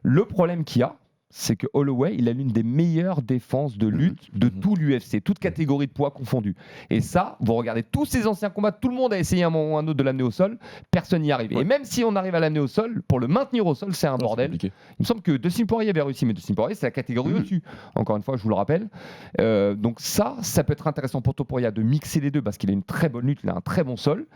Le problème qu'il y a, c'est que Holloway, il a l'une des meilleures défenses de lutte de tout l'UFC, toute catégorie de poids confondue. Et ça, vous regardez tous ces anciens combats, tout le monde a essayé à un moment ou un autre de l'amener au sol, personne n'y arrive. Ouais. Et même si on arrive à l'amener au sol, pour le maintenir au sol, c'est un bordel. compliqué. Il me semble que Dustin Poirier avait réussi, mais Dustin Poirier, c'est la catégorie au-dessus. Encore une fois, je vous le rappelle. Donc ça peut être intéressant pour Topuria de mixer les deux parce qu'il a une très bonne lutte, il a un très bon sol.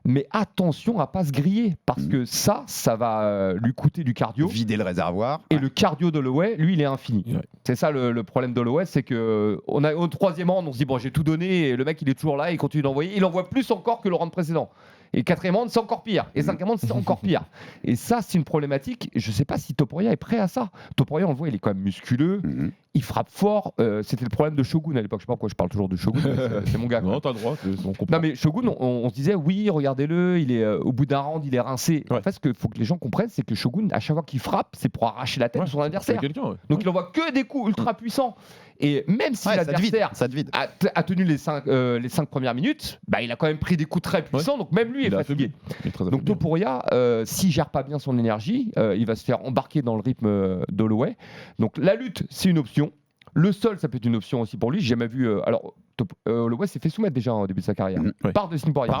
mais attention à pas se griller, parce que ça va lui coûter du cardio. Vider le réservoir. Et le cardio d'Holloway, lui, il est infini. Ouais. C'est ça le problème d'Holloway, c'est que on a au 3e round, on se dit bon, j'ai tout donné, et le mec, il est toujours là, il continue d'envoyer. Il envoie plus encore que le round précédent. Et 4e round, c'est encore pire. Et 5e round, c'est encore pire. Et ça, c'est une problématique. Je sais pas si Topuria est prêt à ça. Topuria, on le voit, il est quand même musculeux. Il frappe fort. C'était le problème de Shogun à l'époque. Je sais pas pourquoi je parle toujours de Shogun. C'est mon gars. Non, t'as le droit. On comprend. Non mais Shogun, on se disait oui, regardez-le, il est au bout d'un round, il est rincé. Ouais. En fait, ce qu'il faut que les gens comprennent, c'est que Shogun, à chaque fois qu'il frappe, c'est pour arracher la tête de son adversaire. Quelqu'un, ouais. Donc il envoie que des coups ultra puissants. Et même si l'adversaire ça te vide. a tenu les 5 premières minutes, bah, il a quand même pris des coups très puissants. Donc même lui est fatigué. Donc Topuria, s'il gère pas bien son énergie, il va se faire embarquer dans le rythme d'Holloway. Donc la lutte, c'est une option. Le sol, ça peut être une option aussi pour lui. J'ai jamais vu. Alors, Holloway s'est fait soumettre déjà au début de sa carrière par Dustin Poirier.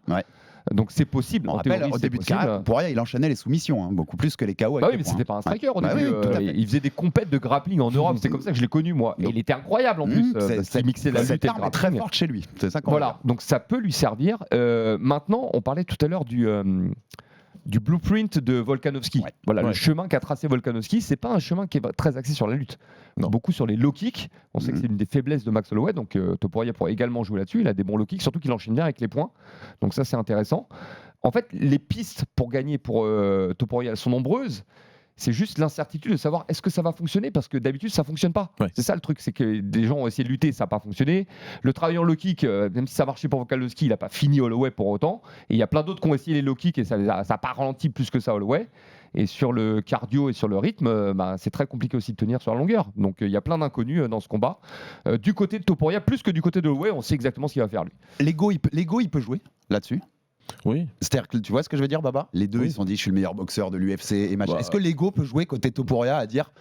Ouais. Donc c'est possible. On en rappelle, théorie, au c'est début de possible. carrière, Poirier, il enchaînait les soumissions, beaucoup plus que les KO. Bah oui, mais c'était pas un striker au Bah début. oui, tout à fait. Il faisait des compètes de grappling en Europe. C'est comme ça que je l'ai connu, moi. Et il était incroyable en plus. Parce qu'il mixait la lutte et Cette le arme est très grappling. forte chez lui. C'est ça qu'on Voilà, donc ça peut lui servir. Maintenant, on parlait tout à l'heure du blueprint de Volkanovski. Ouais. Voilà, le Ouais. chemin qu'a tracé Volkanovski, c'est pas un chemin qui est très axé sur la lutte. Non. Beaucoup sur les low kicks. On sait que c'est une des faiblesses de Max Holloway, donc Topuria pourrait également jouer là-dessus. Il a des bons low kicks, surtout qu'il enchaîne bien avec les points. Donc ça, c'est intéressant. En fait, les pistes pour gagner pour Topuria, elles sont nombreuses. C'est juste l'incertitude de savoir est-ce que ça va fonctionner, parce que d'habitude ça fonctionne pas. Ouais. C'est ça le truc, c'est que des gens ont essayé de lutter, ça n'a pas fonctionné. Le travail en low kick, même si ça marchait pour Volkanovski, il n'a pas fini Holloway pour autant. Et il y a plein d'autres qui ont essayé les low kicks et ça n'a pas ralenti plus que ça Holloway. Et sur le cardio et sur le rythme, c'est très compliqué aussi de tenir sur la longueur. Donc il y a plein d'inconnus dans ce combat. Du côté de Topuria, plus que du côté de Holloway, on sait exactement ce qu'il va faire lui. L'ego, il peut jouer là-dessus. Oui. C'est-à-dire que tu vois ce que je veux dire, Baba? Les deux, ils se sont dit, je suis le meilleur boxeur de l'UFC et machin. Bah, Est-ce que l'ego peut jouer côté Topuria à dire,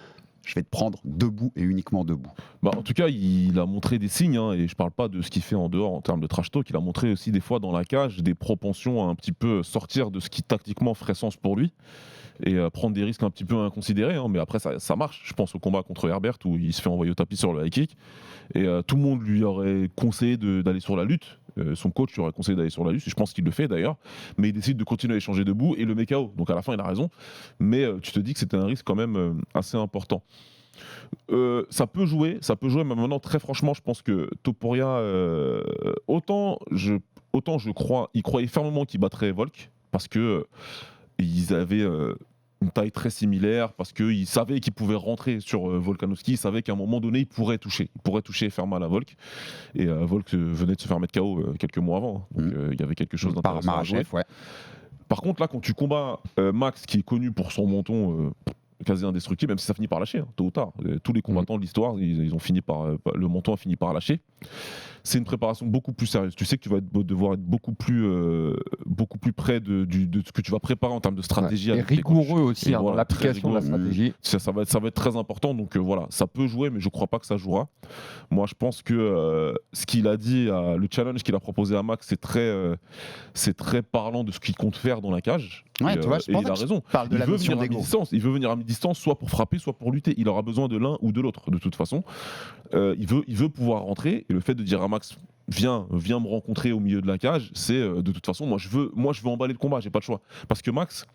je vais te prendre debout et uniquement debout? Bah, en tout cas, il a montré des signes, et je parle pas de ce qu'il fait en dehors en termes de trash talk. Il a montré aussi des fois dans la cage des propensions à un petit peu sortir de ce qui tactiquement ferait sens pour lui et prendre des risques un petit peu inconsidérés. Mais après, ça marche. Je pense au combat contre Herbert où il se fait envoyer au tapis sur le high kick et tout le monde lui aurait conseillé d'aller sur la lutte. Son coach lui aurait conseillé d'aller sur la lutte, et je pense qu'il le fait d'ailleurs, mais il décide de continuer à échanger debout et le met KO. Donc à la fin, il a raison, mais tu te dis que c'était un risque quand même assez important. Ça peut jouer, mais maintenant, très franchement, je pense que Topuria, autant je crois, il croyait fermement qu'il battrait Volk, parce que ils avaient une taille très similaire, parce qu'il savait qu'il pouvait rentrer sur Volkanovski, il savait qu'à un moment donné, il pourrait toucher et faire mal à Volk. Et Volk venait de se faire mettre KO quelques mois avant, donc il y avait quelque chose Par d'intéressant à jouer. Makhachev, ouais. Par contre, là, quand tu combats Max, qui est connu pour son menton quasi indestructible, même si ça finit par lâcher, tôt ou tard. Tous les combattants de l'histoire, ils ont fini par le menton a fini par lâcher. C'est une préparation beaucoup plus sérieuse. Tu sais que tu vas devoir être beaucoup plus près de ce que tu vas préparer en termes de stratégie. Et avec tes rigoureux coachs. aussi Et dans voilà, l'application de la très rigoureux. stratégie. Ça va être très important. Donc voilà, ça peut jouer, mais je crois pas que ça jouera. Moi, je pense que ce qu'il a dit, le challenge qu'il a proposé à Max, c'est très parlant de ce qu'il compte faire dans la cage. Ouais, et tu vois, je et pense il a que raison. tu parles de Il la veut notion venir à d'ego. mi-distance. Il veut venir à mi-distance, soit pour frapper, soit pour lutter. Il aura besoin de l'un ou de l'autre, de toute façon. Il veut pouvoir rentrer. Et le fait de dire à Max, viens me rencontrer au milieu de la cage, c'est de toute façon, moi je veux emballer le combat, j'ai pas le choix. Parce que Max,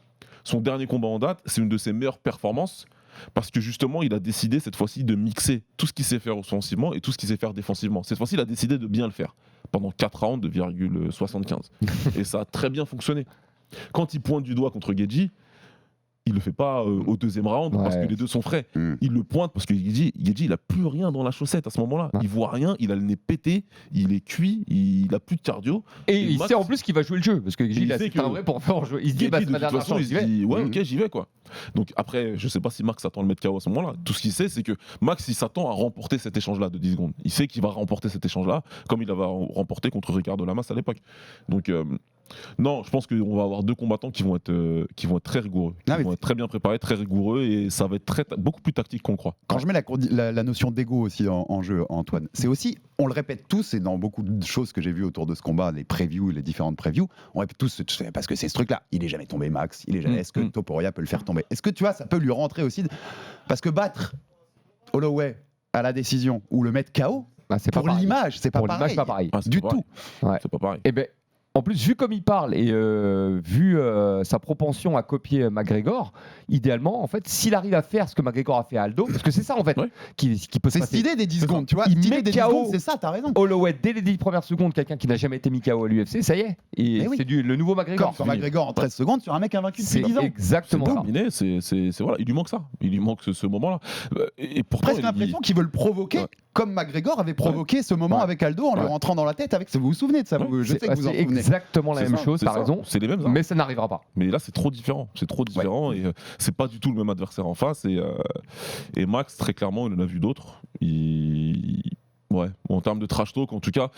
son dernier combat en date, c'est une de ses meilleures performances. Parce que justement, il a décidé cette fois-ci de mixer tout ce qu'il sait faire offensivement et tout ce qu'il sait faire défensivement. Cette fois-ci, il a décidé de bien le faire pendant 4 rounds de 0,75. Et ça a très bien fonctionné. Quand il pointe du doigt contre Gaethje, il le fait pas au deuxième round parce que les deux sont frais. Il le pointe parce que Gaethje, il a plus rien dans la chaussette à ce moment-là. Il voit rien, il a le nez pété, il est cuit, il a plus de cardio. Et il Max, sait en plus qu'il va jouer le jeu parce que Gilles a sait c'est un que- vrai pour faire jouer. Il se dit Gaethje, c'est ma de toute dernière façon, chance, il j'y se vais. dit ouais, ok, j'y vais quoi. Donc après, je sais pas si Max s'attend à le mettre KO à ce moment-là. Tout ce qu'il sait, c'est que Max, il s'attend à remporter cet échange-là de 10 secondes. Il sait qu'il va remporter cet échange-là, comme il avait remporté contre Ricardo Lamas à l'époque. Donc non, je pense qu'on va avoir deux combattants qui vont être très rigoureux, qui vont être très bien préparés, très rigoureux, et ça va être beaucoup plus tactique qu'on croit. Quand je mets la notion d'ego aussi en jeu, Antoine, c'est aussi, on le répète tous, et dans beaucoup de choses que j'ai vues autour de ce combat, les previews, les différentes previews, on répète tous, parce que c'est ce truc-là, il est jamais tombé Max, est-ce que Topuria peut le faire tomber? Est-ce que tu vois, ça peut lui rentrer aussi, parce que battre Holloway à la décision ou le mettre KO, C'est pas pour pareil. l'image, c'est pas Pour l'image, pareil. pas pareil. Ah, c'est Du pas tout. Ouais. C'est pas pareil. Eh ben, En plus, vu comme il parle et vu sa propension à copier McGregor, idéalement, en fait, s'il arrive à faire ce que McGregor a fait à Aldo, parce que c'est ça en fait qui peut se C'est passer. cette idée des 10 secondes, tu vois. Il Cette met idée des 10 KO. secondes, c'est ça, t'as raison. Holloway, dès les 10 premières secondes, quelqu'un qui n'a jamais été mis KO à l'UFC, ça y est. Et Eh oui. c'est le nouveau McGregor. Quand McGregor en 13 secondes sur un mec invaincu depuis C'est 10 ans. exactement ça. Terminé, voilà, il lui manque ça. Il lui manque ce moment-là. Et pourtant, Presque l'impression qu'ils veulent provoquer, Ouais. comme McGregor avait provoqué ce moment Ouais. avec Aldo en lui Ouais. rentrant dans la tête. Avec, vous vous souvenez de ça, je sais que vous en C'est souvenez. exactement la C'est même ça, chose, c'est t'as ça. raison. C'est les mêmes armes. Mais ça n'arrivera pas. Mais là, c'est trop différent. C'est trop différent et c'est pas du tout le même adversaire en face. Et Max, très clairement, il en a vu d'autres. Ouais, en termes de trash talk, en tout cas,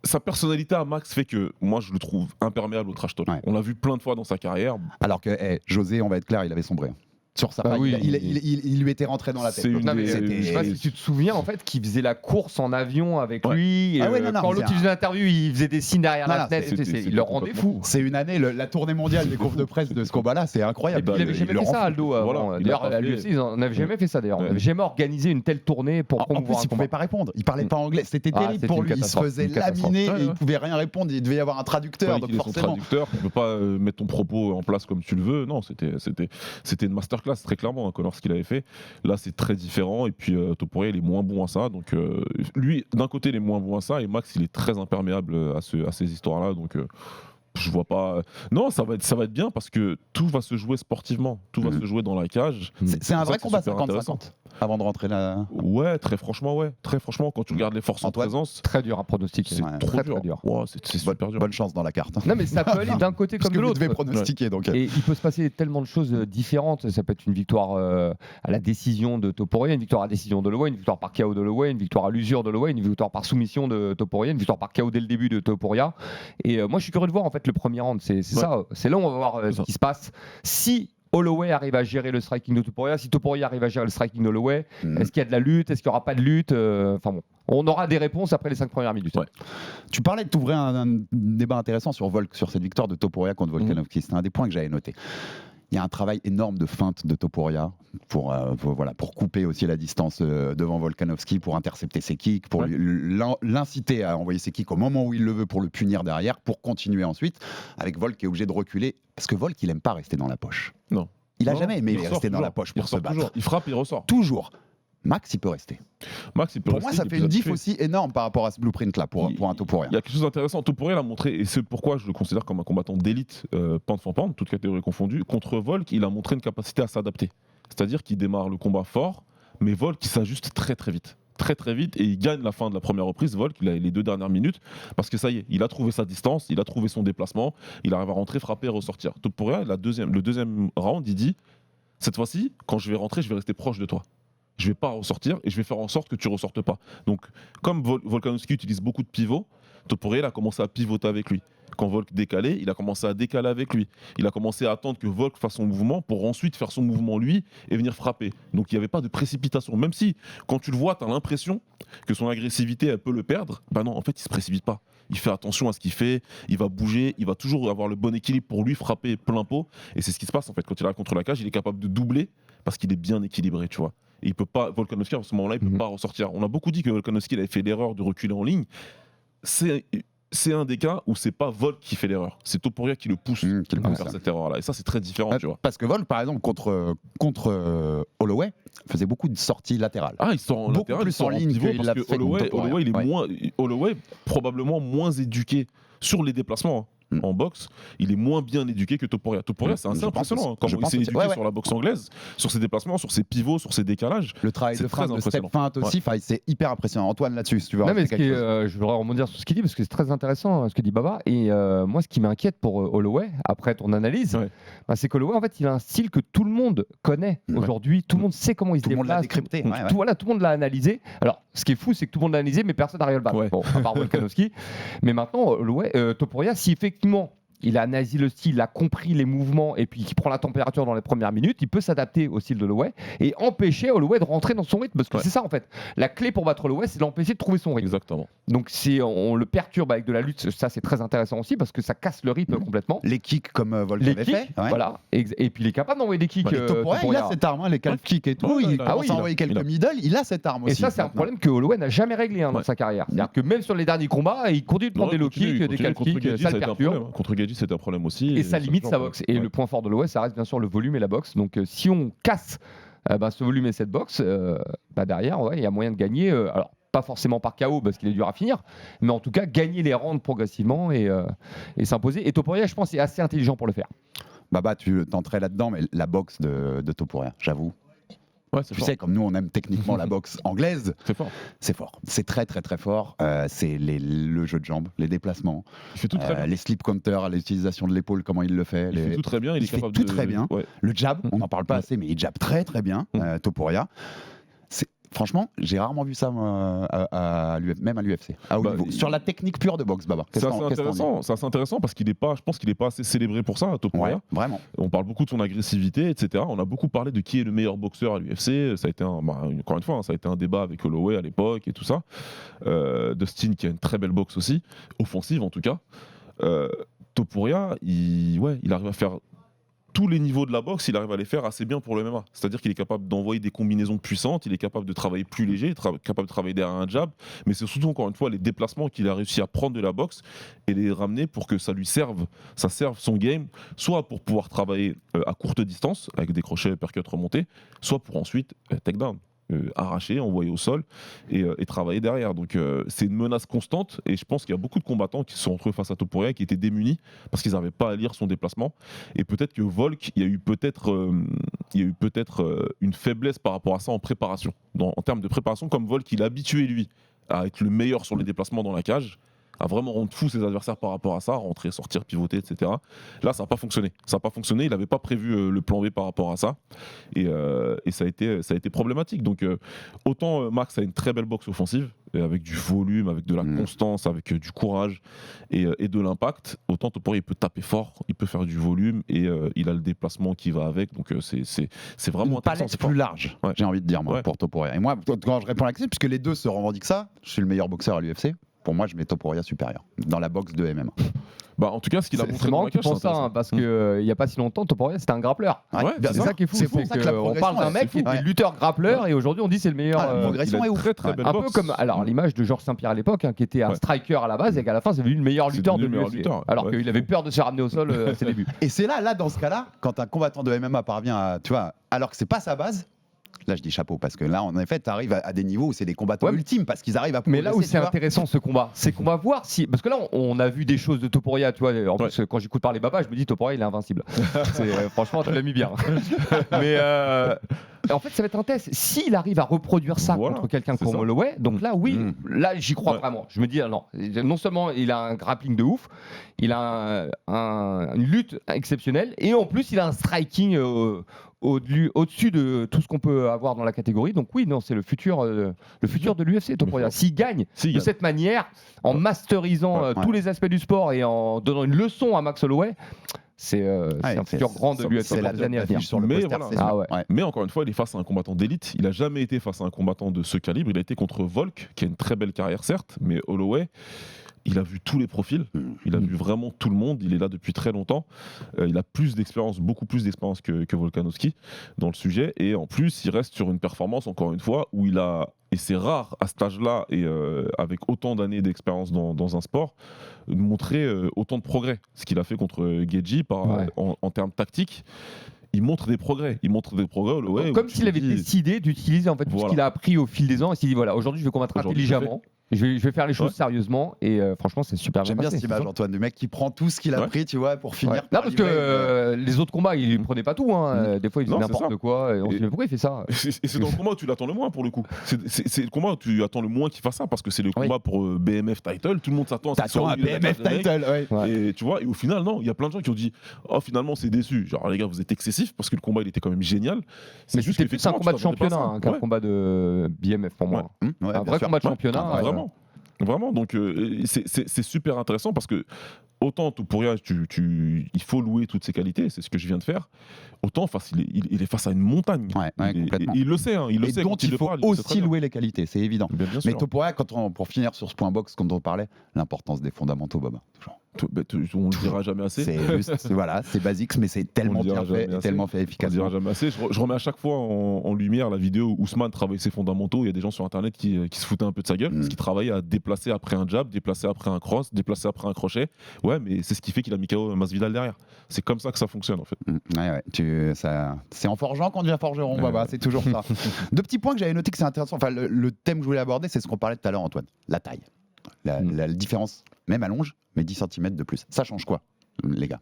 sa personnalité à Max fait que moi, je le trouve imperméable au trash talk. Ouais. On l'a vu plein de fois dans sa carrière. Alors que José, on va être clair, il avait sombré. Sur sa Bah faille, oui. il lui était rentré dans la tête. C'est une Non, mais, des- je sais pas si tu te souviens en fait qu'il faisait la course en avion avec Ouais. lui. Et, Ah ouais, non, quand mais l'autre c'est il faisait l'interview, il faisait des signes derrière Non, la non, fenêtre. c'était Il le rendait fou. C'est une année, la tournée mondiale des confs de presse de ce combat-là, c'est Et incroyable. puis, il n'avait jamais le fait rend ça, fou. Aldo. Voilà, avant. il D'ailleurs, a pas à fait. l'UFC, ils n'avaient jamais fait ça. D'ailleurs, on Ouais. n'avait jamais organisé une telle tournée pour En plus, promouvoir un il combat. pouvait pas répondre. Il parlait pas anglais. C'était Ah, terrible c'était pour une lui. Il se catastrophe, faisait une catastrophe. laminer Ouais, et il ouais. pouvait rien répondre. Il devait y avoir un traducteur, Fallait donc qu'il ait son forcément. traducteur, tu peux pas mettre ton propos en place comme tu le veux. Non, c'était une masterclass, très clairement, hein, Connor, ce qu'il avait fait. Là, c'est très différent. Et puis, Topuria, il est moins bon à ça. Donc, lui, d'un côté, il est moins bon à ça. Et Max, il est très imperméable à ces histoires-là. Donc, je vois pas. Non, ça va être bien parce que tout va se jouer sportivement. Tout va se jouer dans la cage. C'est un pour ça vrai que combat c'est super intéressant. 50-50 avant de rentrer là. Ouais, très franchement, ouais. Très franchement, quand tu regardes les forces en Antoine présence, Très dur à pronostiquer. c'est Ouais. trop Très, dur. très dur. Ouais, c'est super dur. Bonne chance dans la carte. Non, mais ça peut aller d'un côté Parce comme que de vous l'autre. devez pronostiquer donc. Et il peut se passer tellement de choses différentes. Ça peut être une victoire à la décision de Topuria, une victoire à décision d'Holloway, une victoire par KO d'Holloway, une victoire à l'usure d'Holloway, une victoire par soumission de Topuria, une victoire par KO dès le début de Topuria. Et moi, je suis curieux de voir en fait le premier round. C'est ça. C'est là où on va voir C'est ce ça. qui se passe. Si Holloway arrive à gérer le striking de Topuria, si Topuria arrive à gérer le striking d'Holloway, est-ce qu'il y a de la lutte, est-ce qu'il n'y aura pas de lutte Enfin bon, on aura des réponses après les 5 premières minutes. Ouais. Tu parlais de t'ouvrir un débat intéressant sur cette victoire de Topuria contre Volkanovski. C'est un des points que j'avais noté. Il y a un travail énorme de feinte de Topuria pour couper aussi la distance devant Volkanovski, pour intercepter ses kicks, pour l'inciter à envoyer ses kicks au moment où il le veut pour le punir derrière, pour continuer ensuite, avec Volk qui est obligé de reculer, parce que Volk, il aime pas rester dans la poche. Non. Il a Non, jamais aimé il ressort rester dans toujours. la poche Il pour se ressort battre. toujours. Il frappe, il ressort. Toujours. Max, il peut rester. Max, il peut Pour moi, rester, ça il est fait plus une diff habitué. aussi énorme par rapport à ce blueprint-là pour un Topuria. Il y a quelque chose d'intéressant. Topuria l'a montré, et c'est pourquoi je le considère comme un combattant d'élite, pound for pound, toutes catégories confondues. Contre Volk, il a montré une capacité à s'adapter. C'est-à-dire qu'il démarre le combat fort, mais Volk, il s'ajuste très très vite. Très très vite, et il gagne la fin de la première reprise. Volk, il a les 2 dernières minutes, parce que ça y est, il a trouvé sa distance, il a trouvé son déplacement, il arrive à rentrer, frapper et ressortir. Topuria, le deuxième round, il dit cette fois-ci, quand je vais rentrer, je vais rester proche de toi. Je vais pas ressortir et je vais faire en sorte que tu ressortes pas. Donc, comme Volkanovski utilise beaucoup de pivots, Topuria il a commencé à pivoter avec lui. Quand Volk décalait, il a commencé à décaler avec lui. Il a commencé à attendre que Volk fasse son mouvement pour ensuite faire son mouvement lui et venir frapper. Donc il n'y avait pas de précipitation. Même si, quand tu le vois, tu as l'impression que son agressivité, elle peut le perdre. Ben non, en fait, il se précipite pas. Il fait attention à ce qu'il fait, il va bouger, il va toujours avoir le bon équilibre pour lui frapper plein pot. Et c'est ce qui se passe en fait. Quand il arrive contre la cage, il est capable de doubler parce qu'il est bien équilibré, tu vois. Et il peut pas, Volkanovski à ce moment-là, il peut pas ressortir. On a beaucoup dit que Volkanovski il avait fait l'erreur de reculer en ligne. C'est un des cas où c'est pas Volk qui fait l'erreur, c'est Topuria qui le pousse Qui le à pousse, faire ça. cette erreur-là. Et ça, c'est très différent, tu vois. Parce que Volk, par exemple, contre Holloway, faisait beaucoup de sorties latérales. Ah, il sort en Beaucoup latéral, plus il sort en ligne pivot qu'il l'a parce que fait contre Holloway, il est Topuria. Holloway, probablement moins éduqué sur les déplacements. hein. En boxe, il est moins bien éduqué que Topuria. Topuria, c'est assez Je pense impressionnant aussi. hein, comment Je il pense s'est aussi. éduqué Ouais, ouais. sur la boxe anglaise, sur ses déplacements, sur ses pivots, sur ses décalages. Le travail C'est de très feinte, de step impressionnant. feinte aussi, c'est hyper impressionnant. Antoine, là-dessus, si tu veux Non, mais rajouter quelque chose. je voudrais rebondir sur ce qu'il dit parce que c'est très intéressant ce que dit Baba. Et moi, ce qui m'inquiète pour Holloway, après ton analyse, Ouais. c'est qu'Holloway, en fait, il a un style que tout le monde connaît aujourd'hui. Tout le monde sait comment il se Tout le monde l'a déplace. décrypté. Ouais, ouais. Tout le monde l'a analysé. Alors, ce qui est fou, c'est que tout le monde l'a analysé, mais personne n'arrive à le battre. Ouais. Bon, à part Volkanovski. Mais maintenant, Holloway, Topuria, si effectivement il a analysé le style, il a compris les mouvements et puis qui prend la température dans les premières minutes, il peut s'adapter au style de Holloway et empêcher Holloway de rentrer dans son rythme. Parce que c'est ça en fait. La clé pour battre Holloway, c'est de l'empêcher de trouver son rythme. Exactement. Donc si on le perturbe avec de la lutte, ça c'est très intéressant aussi parce que ça casse le rythme complètement. Les kicks comme Volk Les avait kicks, fait. Ouais. voilà. Et puis il est capable d'envoyer des kicks. Et Topuria, il a cette arme, les calf kicks et tout. Ouais, il il a- commence à envoyer quelques middle, il a cette arme aussi. Et ça, c'est un maintenant. problème que Holloway n'a jamais réglé dans Ouais. sa carrière. C'est-à-dire que même sur les derniers combats, il continue de prendre des low kicks, des calf contre kicks, Gaethje, ça ça a le été un perturbe. problème. Contre Gaethje, c'était un problème aussi. Et ça limite sa boxe. Et le point fort de Holloway, ça reste bien sûr le volume et la boxe. Donc si on casse ce volume et cette boxe, derrière, il y a moyen de gagner. Alors, pas forcément par KO parce qu'il est dur à finir, mais en tout cas gagner les rounds progressivement et s'imposer. Et Topuria, je pense, est assez intelligent pour le faire. Baba, tu tenterais là-dedans, mais la boxe de Topuria, j'avoue. Ouais, c'est Tu fort. sais, comme nous, on aime techniquement la boxe anglaise, C'est fort. c'est fort. C'est très, très, très fort. C'est le jeu de jambes, les déplacements, Il fait tout très bien. les slip counters, l'utilisation de l'épaule, comment il le fait. Il fait tout très bien. Il est fait capable tout de. très bien. Ouais. Le jab, on n'en parle pas Ouais. assez, mais il jab très, très bien, Topuria. Franchement, j'ai rarement vu ça moi, même à l'UFC. À haut Bah, niveau. Sur la technique pure de boxe, Baba. C'est Qu'est-ce assez qu'en dis intéressant. C'est assez intéressant parce qu'il est pas. Je pense qu'il est pas assez célébré pour ça, Topuria. Ouais, vraiment. On parle beaucoup de son agressivité, etc. On a beaucoup parlé de qui est le meilleur boxeur à l'UFC. Ça a été encore une fois, ça a été un débat avec Holloway à l'époque et tout ça. Dustin qui a une très belle boxe aussi, offensive en tout cas. Topuria, il arrive à faire tous les niveaux de la boxe, il arrive à les faire assez bien pour le MMA. C'est-à-dire qu'il est capable d'envoyer des combinaisons puissantes, il est capable de travailler plus léger, capable de travailler derrière un jab, mais c'est surtout encore une fois les déplacements qu'il a réussi à prendre de la boxe et les ramener pour que ça serve son game, soit pour pouvoir travailler à courte distance avec des crochets, uppercuts remontés, soit pour ensuite takedown. Arracher, envoyer au sol et travailler derrière. Donc c'est une menace constante et je pense qu'il y a beaucoup de combattants qui se sont retrouvés face à Topuria qui étaient démunis parce qu'ils n'arrivaient pas à lire son déplacement et peut-être que Volk, il y a eu peut-être une faiblesse par rapport à ça en préparation. En termes de préparation, comme Volk, il est habitué lui à être le meilleur sur les déplacements dans la cage, à vraiment rendre fou ses adversaires par rapport à ça, rentrer, sortir, pivoter, etc. Là, ça n'a pas fonctionné. Il n'avait pas prévu le plan B par rapport à ça. Et ça a été problématique. Donc, autant Max a une très belle boxe offensive, avec du volume, avec de la constance, avec du courage et de l'impact, autant Topuria, il peut taper fort, il peut faire du volume et il a le déplacement qui va avec. Donc, c'est vraiment une intéressant. palette C'est fort. plus large, Ouais. j'ai envie de dire, moi, Ouais. pour Topuria. Et moi, quand je réponds à la question, puisque les deux se revendiquent ça, je suis le meilleur boxeur à l'UFC. Pour moi, je mets Topuria supérieur dans la boxe de MMA. En tout cas, ce qu'il a montré C'est dans marrant la que tu cage, c'est penses ça, intéressant. parce qu'il n'y a pas si longtemps, Topuria c'était un grappleur. Ouais, C'est ça qui est fou. C'est pour ça que la on progression, parle d'un mec c'est qui fou. était Ouais. lutteur grappleur et aujourd'hui on dit c'est le meilleur. Ah, la progression Il a est une ouf. très très Ouais. belle Un peu boxe. comme l'image de Georges Saint-Pierre à l'époque, qui était un Ouais. striker à la base et qu'à la fin c'est devenu le meilleur C'est lutteur de devenu le meilleur l'UFC. lutteur, Alors ouais. qu'il avait peur de se ramener au sol à ses débuts. Et c'est là, dans ce cas-là, quand un combattant de MMA parvient à, tu vois, alors que c'est pas sa base, là je dis chapeau, parce que là, en effet, tu arrives à des niveaux où c'est des combattants Ouais. ultimes, parce qu'ils arrivent à Mais là où progresser, c'est tu vois. intéressant ce combat, c'est qu'on va voir si. Parce que là, on a vu des choses de Topuria, tu vois. En plus, quand j'écoute parler Baba, je me dis Topuria, il est invincible. Franchement, tu l'as mis bien. Mais en fait, ça va être un test. S'il arrive à reproduire ça Voilà, contre quelqu'un c'est comme ça. Holloway, donc là, oui, là, j'y crois Ouais. vraiment. Je me dis, non, non seulement il a un grappling de ouf, il a une lutte exceptionnelle, et en plus, il a un striking au-dessus de tout ce qu'on peut avoir dans la catégorie. Donc oui, non, c'est le futur de l'UFC, Topuria. S'il gagne de cette manière, en masterisant tous les aspects du sport et en donnant une leçon à Max Holloway, c'est un futur grand de l'UFC C'est pour la les années à affiche venir. sur le Mais poster, voilà. c'est sûr. Ah ouais. Ouais. Mais encore une fois, il est face à un combattant d'élite. Il n'a jamais été face à un combattant de ce calibre. Il a été contre Volk, qui a une très belle carrière, certes, mais Holloway, il a vu tous les profils. Il a vu vraiment tout le monde. Il est là depuis très longtemps. Il a plus d'expérience, beaucoup plus d'expérience que Volkanovski dans le sujet. Et en plus, il reste sur une performance, encore une fois, où il a, et c'est rare à cet âge-là, et avec autant d'années d'expérience dans un sport, de montrer autant de progrès. Ce qu'il a fait contre Gaethje en termes tactiques. Il montre des progrès. Holloway, Comme où tu s'il te avait dis- décidé d'utiliser en fait tout ce Voilà. qu'il a appris au fil des ans et s'il dit voilà, aujourd'hui je vais combattre Aujourd'hui, je intelligemment. Je vais faire les choses Ouais. sérieusement et franchement c'est super J'aime bien passé. cette image, Antoine, du mec qui prend tout ce qu'il a Ouais. pris, tu vois, pour finir. Ouais. par Non parce que livrer, les autres combats il ne prenait pas tout des fois il faisait Non, c'est n'importe ça. quoi et on se dit mais pourquoi il fait ça Et c'est dans le combat où tu l'attends le moins pour le coup. C'est le combat où tu attends le moins qu'il fasse ça parce que c'est le combat pour BMF title. Tout le monde s'attend à ce qu'il T'attends soit un au milieu de la BMF cage, le mec. title, ouais. Et tu vois, et au final, non, il y a plein de gens qui ont dit oh, finalement, c'est déçu. Genre, les gars, vous êtes excessifs parce que le combat il était quand même génial. mais c'était plus un qu'effectivement, combat de tu t'attendais pas à ça. championnat qu'un Ouais. combat de BMF pour moi Ouais, un bien vrai sûr. combat de Ouais, championnat ouais. Vraiment. Donc, c'est super intéressant parce que autant Topuria, il faut louer toutes ses qualités, c'est ce que je viens de faire. Autant il est face à une montagne. Ouais, complètement. Il le sait, il le Et sait. dont quand il le faut parle, il le sait très aussi bien. louer les qualités, c'est évident. Bien Mais sûr. Topuria, pour finir sur ce point box dont on parlait, l'importance des fondamentaux, Bob. Toujours. On le dira jamais assez. C'est juste, voilà, c'est basique, mais c'est tellement On le dira bien fait, jamais et assez. tellement fait On le dira efficacement. jamais assez. Je remets à chaque fois en lumière la vidéo où Ousmane travaille ses fondamentaux. Il y a des gens sur internet qui se foutaient un peu de sa gueule parce qu'il travaillait à déplacer après un jab, déplacer après un cross, déplacer après un crochet. Ouais, mais c'est ce qui fait qu'il a mis KO Masvidal derrière. C'est comme ça que ça fonctionne en fait. Ouais, c'est en forgeant qu'on devient forgeron, Baba, c'est toujours ça. Deux petits points que j'avais noté que c'est intéressant. Enfin, le thème que je voulais aborder, c'est ce qu'on parlait tout à l'heure, Antoine. La taille. La différence, même à longe, mais 10 cm de plus. Ça change quoi, les gars?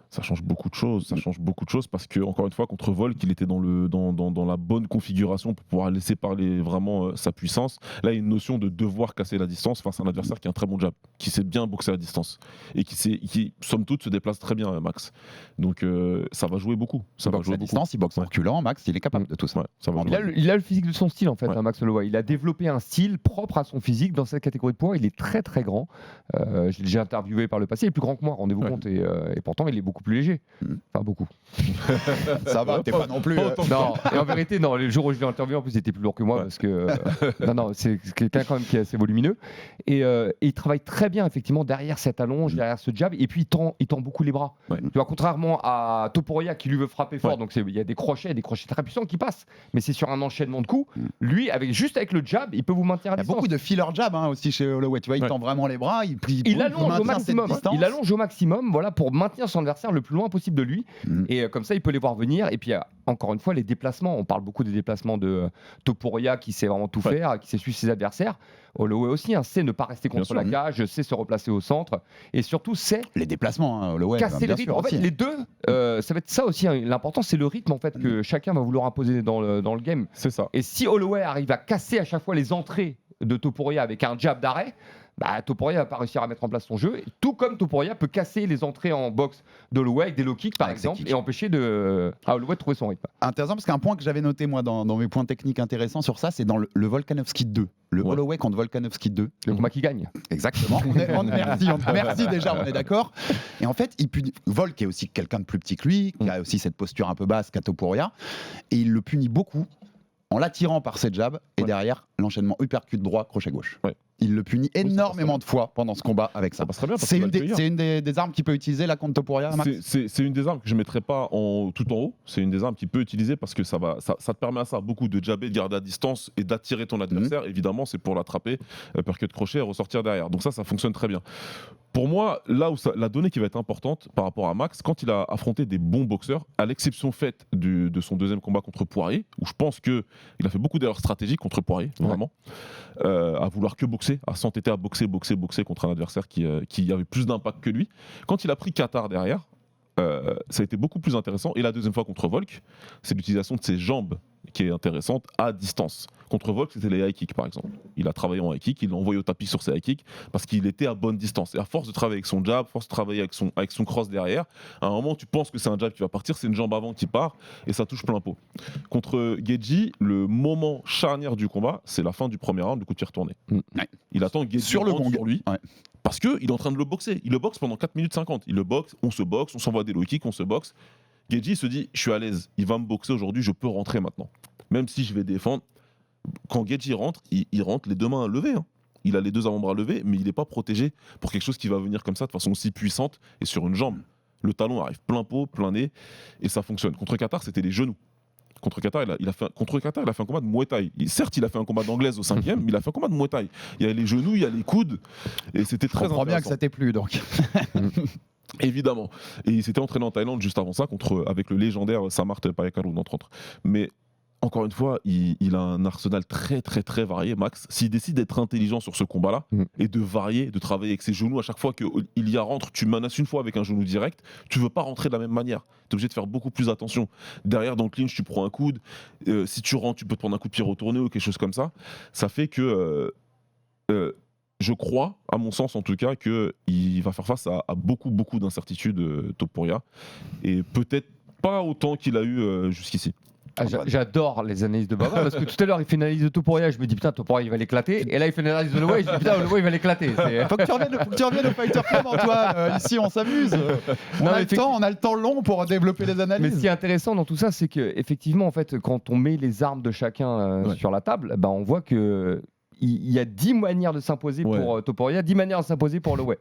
Ça change beaucoup de choses. Ça change beaucoup de choses parce que, encore une fois, contre Volk, il était dans la bonne configuration pour pouvoir laisser parler vraiment sa puissance. Là, il y a une notion de devoir casser la distance face à un adversaire qui a un très bon jab, qui sait bien boxer à la distance et qui somme toute, se déplace très bien, Max. Donc, ça va jouer beaucoup. Ça Il va boxe jouer à beaucoup. distance, il boxe en reculant, Max, il est capable de tout ça. Ouais, ça va Il a, jouer. il a le physique de son style en fait, Ouais. Max Holloway. Il a développé un style propre à son physique dans cette catégorie de poids. Il est très très grand. Je l'ai déjà interviewé par le passé. Il est plus grand que moi, rendez-vous Ouais. compte. Et pourtant, il est beaucoup plus léger. Enfin, beaucoup. Ça va, t'es pas non plus. Non, et en vérité, non. Le jour où je l'ai interviewé, en plus, il était plus lourd que moi Ouais. parce que. Non, c'est quelqu'un quand même qui est assez volumineux. Et il travaille très bien, effectivement, derrière cette allonge, derrière ce jab. Et puis, il tend beaucoup les bras. Ouais. Tu vois, contrairement à Topuria qui lui veut frapper fort, Ouais. donc il y a des crochets très puissants qui passent. Mais c'est sur un enchaînement de coups. Lui, juste avec le jab, il peut vous maintenir à Il y a distance. beaucoup de filler jab aussi chez Holloway. Tu vois, il Ouais. tend vraiment les bras, Il allonge au maintient cette maximum. distance. Il allonge au maximum, voilà, pour maintenir son adversaire le plus loin possible de lui. Mhm. Et comme ça, il peut les voir venir. Et puis, encore une fois, les déplacements. On parle beaucoup des déplacements de Topuria qui sait vraiment tout Ouais. faire, qui sait suivre ses adversaires. Holloway aussi sait ne pas rester contre sûr. la cage, sait se replacer au centre. Et surtout, sait Les déplacements, Holloway. casser le bien rythme. sûr En fait, aussi. les deux, ça va être ça aussi. L'important, c'est le rythme en fait que chacun va vouloir imposer dans le game. C'est ça. Et si Holloway arrive à casser à chaque fois les entrées de Topuria avec un jab d'arrêt, Topuria va pas réussir à mettre en place son jeu. Tout comme Topuria peut casser les entrées en boxe d'Holloway avec des low kicks par Avec ses exemple kicks. et empêcher Holloway de trouver son rythme. Intéressant parce qu'un point que j'avais noté moi dans mes points techniques intéressants sur ça, c'est dans le Volkanovski 2. Le Ouais. Holloway contre Volkanovski 2. Le combat qui gagne. Exactement. Merci déjà, on est d'accord. Et en fait, Volk est aussi quelqu'un de plus petit que lui, qui a aussi cette posture un peu basse qu'à Topuria, et il le punit beaucoup en l'attirant par ses jabs et Ouais. derrière l'enchaînement uppercut droit, crochet gauche. Ouais. Il le punit ça passe énormément de fois pendant ce combat avec ça. Ça passe très bien parce C'est qu'il va une, le cueillir. c'est une des armes qu'il peut utiliser là contre Topuria, Max. C'est une des armes que je ne mettrais pas tout en haut. C'est une des armes qu'il peut utiliser parce que ça te permet à ça beaucoup de jabber, de garder à distance et d'attirer ton adversaire. Évidemment, c'est pour l'attraper, uppercut crochet et ressortir derrière. Donc ça fonctionne très bien. Pour moi, là où la donnée qui va être importante par rapport à Max, quand il a affronté des bons boxeurs, à l'exception faite de son deuxième combat contre Poirier, où je pense qu'il a fait beaucoup d'erreurs stratégiques contre Poirier, vraiment, à vouloir que boxer, à s'entêter à boxer contre un adversaire qui avait plus d'impact que lui. Quand il a pris Qatar derrière, ça a été beaucoup plus intéressant. Et la deuxième fois contre Volk, c'est l'utilisation de ses jambes qui est intéressante à distance. Contre Volk, c'était les high kicks par exemple. Il a travaillé en high kick, il l'a envoyé au tapis sur ses high kicks parce qu'il était à bonne distance. Et à force de travailler avec son jab, à force de travailler avec son cross derrière, à un moment tu penses que c'est un jab qui va partir, c'est une jambe avant qui part et ça touche plein pot. Contre Geji, le moment charnière du combat, c'est la fin du premier round, du coup de pied retourné. Ouais. Il attend que Geji Sur le rentre gong. sur lui. Ouais. Parce qu'il est en train de le boxer. Il le boxe pendant 4 minutes 50. Il le boxe, on s'envoie des low kicks, on se boxe. Geji se dit, je suis à l'aise, il va me boxer aujourd'hui, je peux rentrer maintenant. Même si je vais défendre. Quand Geji rentre, il rentre les deux mains levées. Hein. Il a les deux avant-bras levés, mais il n'est pas protégé pour quelque chose qui va venir comme ça de façon aussi puissante et sur une jambe. Le talon arrive plein pot, plein nez, et ça fonctionne. Contre Qatar, c'était les genoux. Contre Qatar, il a fait un combat de Muay Thai. Certes, il a fait un combat d'anglaise au 5e, mais il a fait un combat de Muay Thai. Il y a les genoux, il y a les coudes, et c'était Je très comprends bien que intéressant. ça t'ait plu donc. Évidemment. Et il s'était entraîné en Thaïlande juste avant ça avec le légendaire Samart Payakaroun, entre autres. Mais encore une fois, il a un arsenal très très très varié, Max. S'il décide d'être intelligent sur ce combat-là et de varier, de travailler avec ses genoux, à chaque fois qu'il y a rentre, tu menaces une fois avec un genou direct, tu veux pas rentrer de la même manière. Tu es obligé de faire beaucoup plus attention. Derrière, dans le clinch, tu prends un coude. Si tu rentres, tu peux te prendre un coup de pied retourné ou quelque chose comme ça. Ça fait que... je crois, à mon sens en tout cas, qu'il va faire face à beaucoup d'incertitudes, Topuria. Et peut-être pas autant qu'il a eu jusqu'ici. J'adore les analyses de Baba parce que tout à l'heure il fait une analyse de Topuria, je me dis putain Topuria il va l'éclater, et là il fait une analyse de Holloway, je me dis putain Holloway il va l'éclater. Faut que tu reviennes au Fighter Club, Antoine. Ici on s'amuse. On a le temps long pour développer les analyses. Mais ce qui est intéressant dans tout ça, c'est que effectivement en fait quand on met les armes de chacun sur la table, on voit que il y a 10 manières de s'imposer pour Topuria, 10 manières de s'imposer pour Holloway.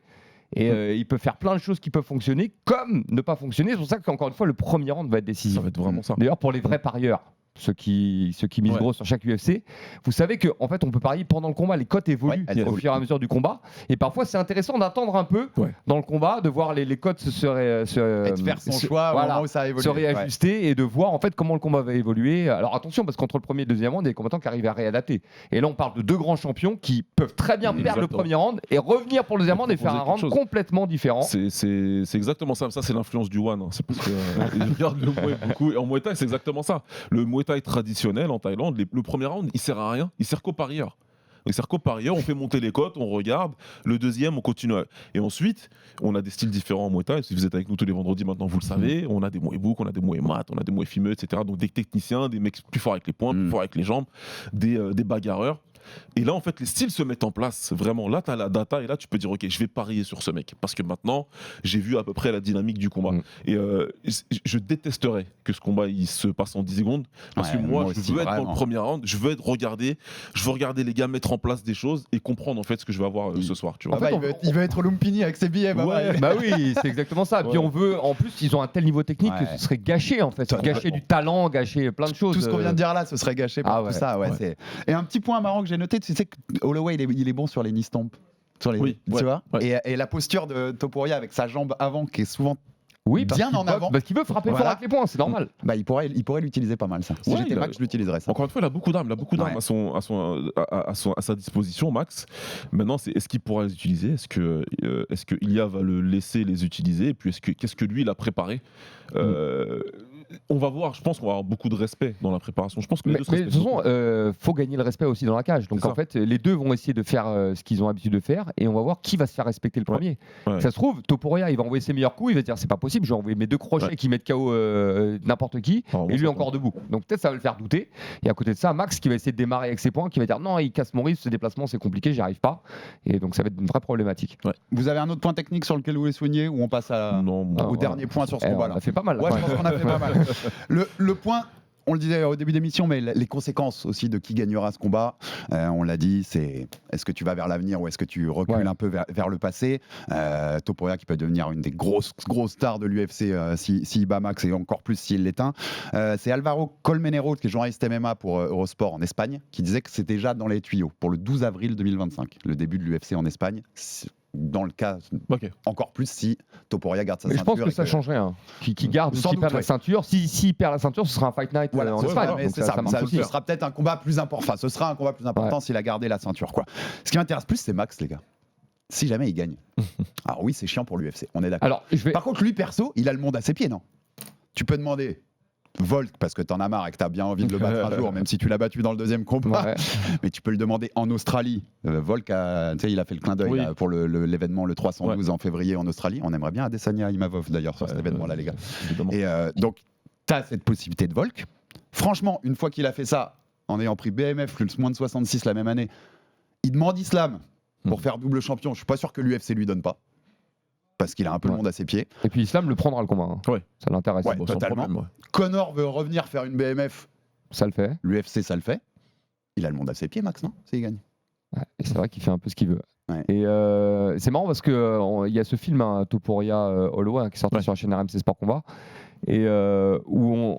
Et il peut faire plein de choses qui peuvent fonctionner comme ne pas fonctionner. C'est pour ça qu'encore une fois, le premier round va être décisif. Ça va être vraiment ça. D'ailleurs, pour les vrais parieurs, ceux qui misent gros sur chaque UFC, vous savez qu'en fait, on peut parier pendant le combat. Les cotes évoluent au fur et à mesure du combat. Et parfois, c'est intéressant d'attendre un peu dans le combat, de voir les cotes et de faire son choix au moment où ça a évolué. Se réajuster et de voir en fait comment le combat va évoluer. Alors attention, parce qu'entre le premier et le deuxième round, il y a des combattants qui arrivent à réadapter. Et là, on parle de deux grands champions qui peuvent très bien perdre le premier round et revenir pour le deuxième round et faire un round complètement différent. C'est exactement ça. Ça, c'est l'influence du One. C'est parce que je regarde le Muay beaucoup. Et en Muay Thai, c'est exactement ça. Le Muay Thai traditionnel en Thaïlande, le premier round, il sert à rien. Il sert qu'au parieur. On fait monter les cotes, on regarde. Le deuxième, on continue. Et ensuite, on a des styles différents en Muay Thai. Si vous êtes avec nous tous les vendredis maintenant, vous le savez. On a des Muay Book, on a des Muay Mat, on a des Muay Fimeux, etc. Donc des techniciens, des mecs plus forts avec les poings, plus forts avec les jambes, des bagarreurs. Et là, en fait, les styles se mettent en place. Vraiment, là, tu as la data et là, tu peux dire, OK, je vais parier sur ce mec. Parce que maintenant, j'ai vu à peu près la dynamique du combat. Et je détesterais que ce combat, il se passe en 10 secondes. Parce que moi, je veux être dans le premier round. Je veux regarder les gars mettre en place des choses et comprendre, en fait, ce que je vais avoir ce soir. Tu vois. Il va être Lumpini avec ses billets. Bah oui, c'est exactement ça. Puis on veut, en plus, ils ont un tel niveau technique que ce serait gâché, en fait. Gâcher du talent, gâcher plein de choses. Tout ce qu'on vient de dire là, ce serait gâché par tout ça. Et un petit point marrant que j'ai noté, tu sais que Holloway il est bon sur les knee stomps, tu vois. Et la posture de Topuria avec sa jambe avant qui est souvent bien en avant, parce qu'il veut frapper fort avec les poings, c'est normal. Il pourrait l'utiliser pas mal ça. Si j'étais Max, je l'utiliserais ça. Encore une fois, il a beaucoup d'armes, à sa disposition, Max. Maintenant, c'est est-ce qu'il pourra les utiliser, est-ce que Ilya va le laisser les utiliser, et puis qu'est-ce que lui il a préparé. On va voir, je pense qu'on va avoir beaucoup de respect dans la préparation. Je pense que les deux de toute façon, faut gagner le respect aussi dans la cage. Donc en fait, les deux vont essayer de faire ce qu'ils ont l'habitude de faire, et on va voir qui va se faire respecter le premier. Ça se trouve, Topuria, il va envoyer ses meilleurs coups, il va se dire c'est pas possible, je vais envoyer mes deux crochets qui mettent KO n'importe qui, et lui encore debout. Donc peut-être ça va le faire douter. Et à côté de ça, Max qui va essayer de démarrer avec ses poings, qui va dire non, il casse mon risque, ce déplacement c'est compliqué, j'y arrive pas. Et donc ça va être une vraie problématique. Vous avez un autre point technique sur lequel vous voulez soigner, ou on passe au dernier point sur ce combat-là? On a fait pas mal. Je pense qu'on a fait pas mal. Le point, on le disait au début d'émission, mais les conséquences aussi de qui gagnera ce combat, on l'a dit, c'est est-ce que tu vas vers l'avenir ou est-ce que tu recules un peu vers le passé. Topuria qui peut devenir une des grosses stars de l'UFC s'il bat Max, et encore plus s'il l'éteint. C'est Alvaro Colmenero, qui est journaliste MMA pour Eurosport en Espagne, qui disait que c'est déjà dans les tuyaux pour le 12 avril 2025, le début de l'UFC en Espagne. Dans le cas, encore plus si Topuria garde sa ceinture. Je pense que ça changerait. Qui garde, qui perd la ceinture. S'il perd la ceinture, ce sera un Fight Night en Espagne. Ce sera peut-être un combat plus important. Enfin, ce sera un combat plus important s'il a gardé la ceinture. Ce qui m'intéresse plus, c'est Max, les gars. Si jamais il gagne. Alors oui, c'est chiant pour l'UFC, on est d'accord. Par contre, lui, perso, il a le monde à ses pieds, non? Tu peux demander Volk, parce que t'en as marre et que t'as bien envie de le battre un jour, même si tu l'as battu dans le deuxième combat. Mais tu peux le demander en Australie. Volk, il a fait le clin d'œil pour l'événement le 312 en février en Australie. On aimerait bien Adesanya Imavov d'ailleurs sur cet événement-là, les gars. Et donc, t'as cette possibilité de Volk. Franchement, une fois qu'il a fait ça, en ayant pris BMF plus moins de 66 la même année, il demande Islam pour faire double champion. Je suis pas sûr que l'UFC lui donne pas. Parce qu'il a un peu le monde à ses pieds. Et puis Islam le prendra le combat. Ça l'intéresse. Totalement. Conor veut revenir faire une BMF. Ça le fait. L'UFC, ça le fait. Il a le monde à ses pieds, Max, non? S'il gagne. Et c'est vrai qu'il fait un peu ce qu'il veut. Et c'est marrant parce que il y a ce film Topuria Holloway qui est sorti sur la chaîne RMC Sport Combat, et où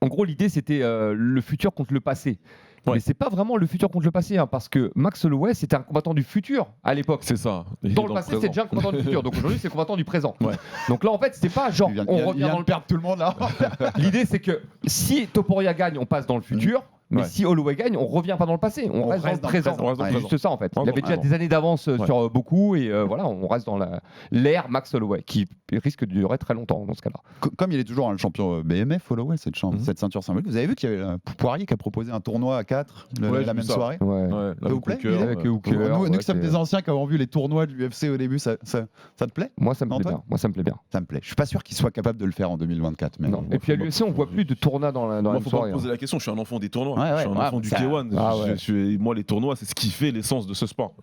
en gros l'idée c'était le futur contre le passé. Mais c'est pas vraiment le futur contre le passé, parce que Max Holloway c'était un combattant du futur à l'époque. C'est ça. Dans le passé c'était déjà un combattant du futur, donc aujourd'hui c'est un combattant du présent. Donc là en fait c'est pas genre on revient dans le perdre tout le monde là. L'idée c'est que si Topuria gagne, on passe dans le futur. Mais Ouais. si Holloway gagne, on revient pas dans le passé, on reste dans le présent. On reste dans le C'est présent. juste ça en fait. Il Ouais, avait déjà vraiment. des années d'avance Ouais. sur beaucoup et voilà, on reste dans l'ère Max Holloway qui risque de durer très longtemps dans ce cas-là. Comme il est toujours le champion BMF, Holloway, cette Mhm. ceinture symbolique. Vous avez vu qu'il y avait Poirier qui a proposé un tournoi à 4 Ouais, j'ai la vu même ça. soirée. Ouais. Ouais, Ça vous plaît, Hooker, Avec Hooker, Nous ouais, qui sommes c'est- des anciens qui avons vu les tournois de l'UFC au début, ça te plaît? Moi ça me plaît Antoine bien. Moi ça me plaît bien. Ça me plaît. Je suis pas sûr qu'il soit capable de le faire en 2024. Mais Non. Et puis à l'UFC, on voit plus de tournois dans la Moi, même faut pas soirée. me poser la question. Je suis un enfant des tournois. Ouais, je suis un ouais, enfant du ça- K1. Ah ouais. Moi, les tournois, c'est ce qui fait l'essence de ce sport.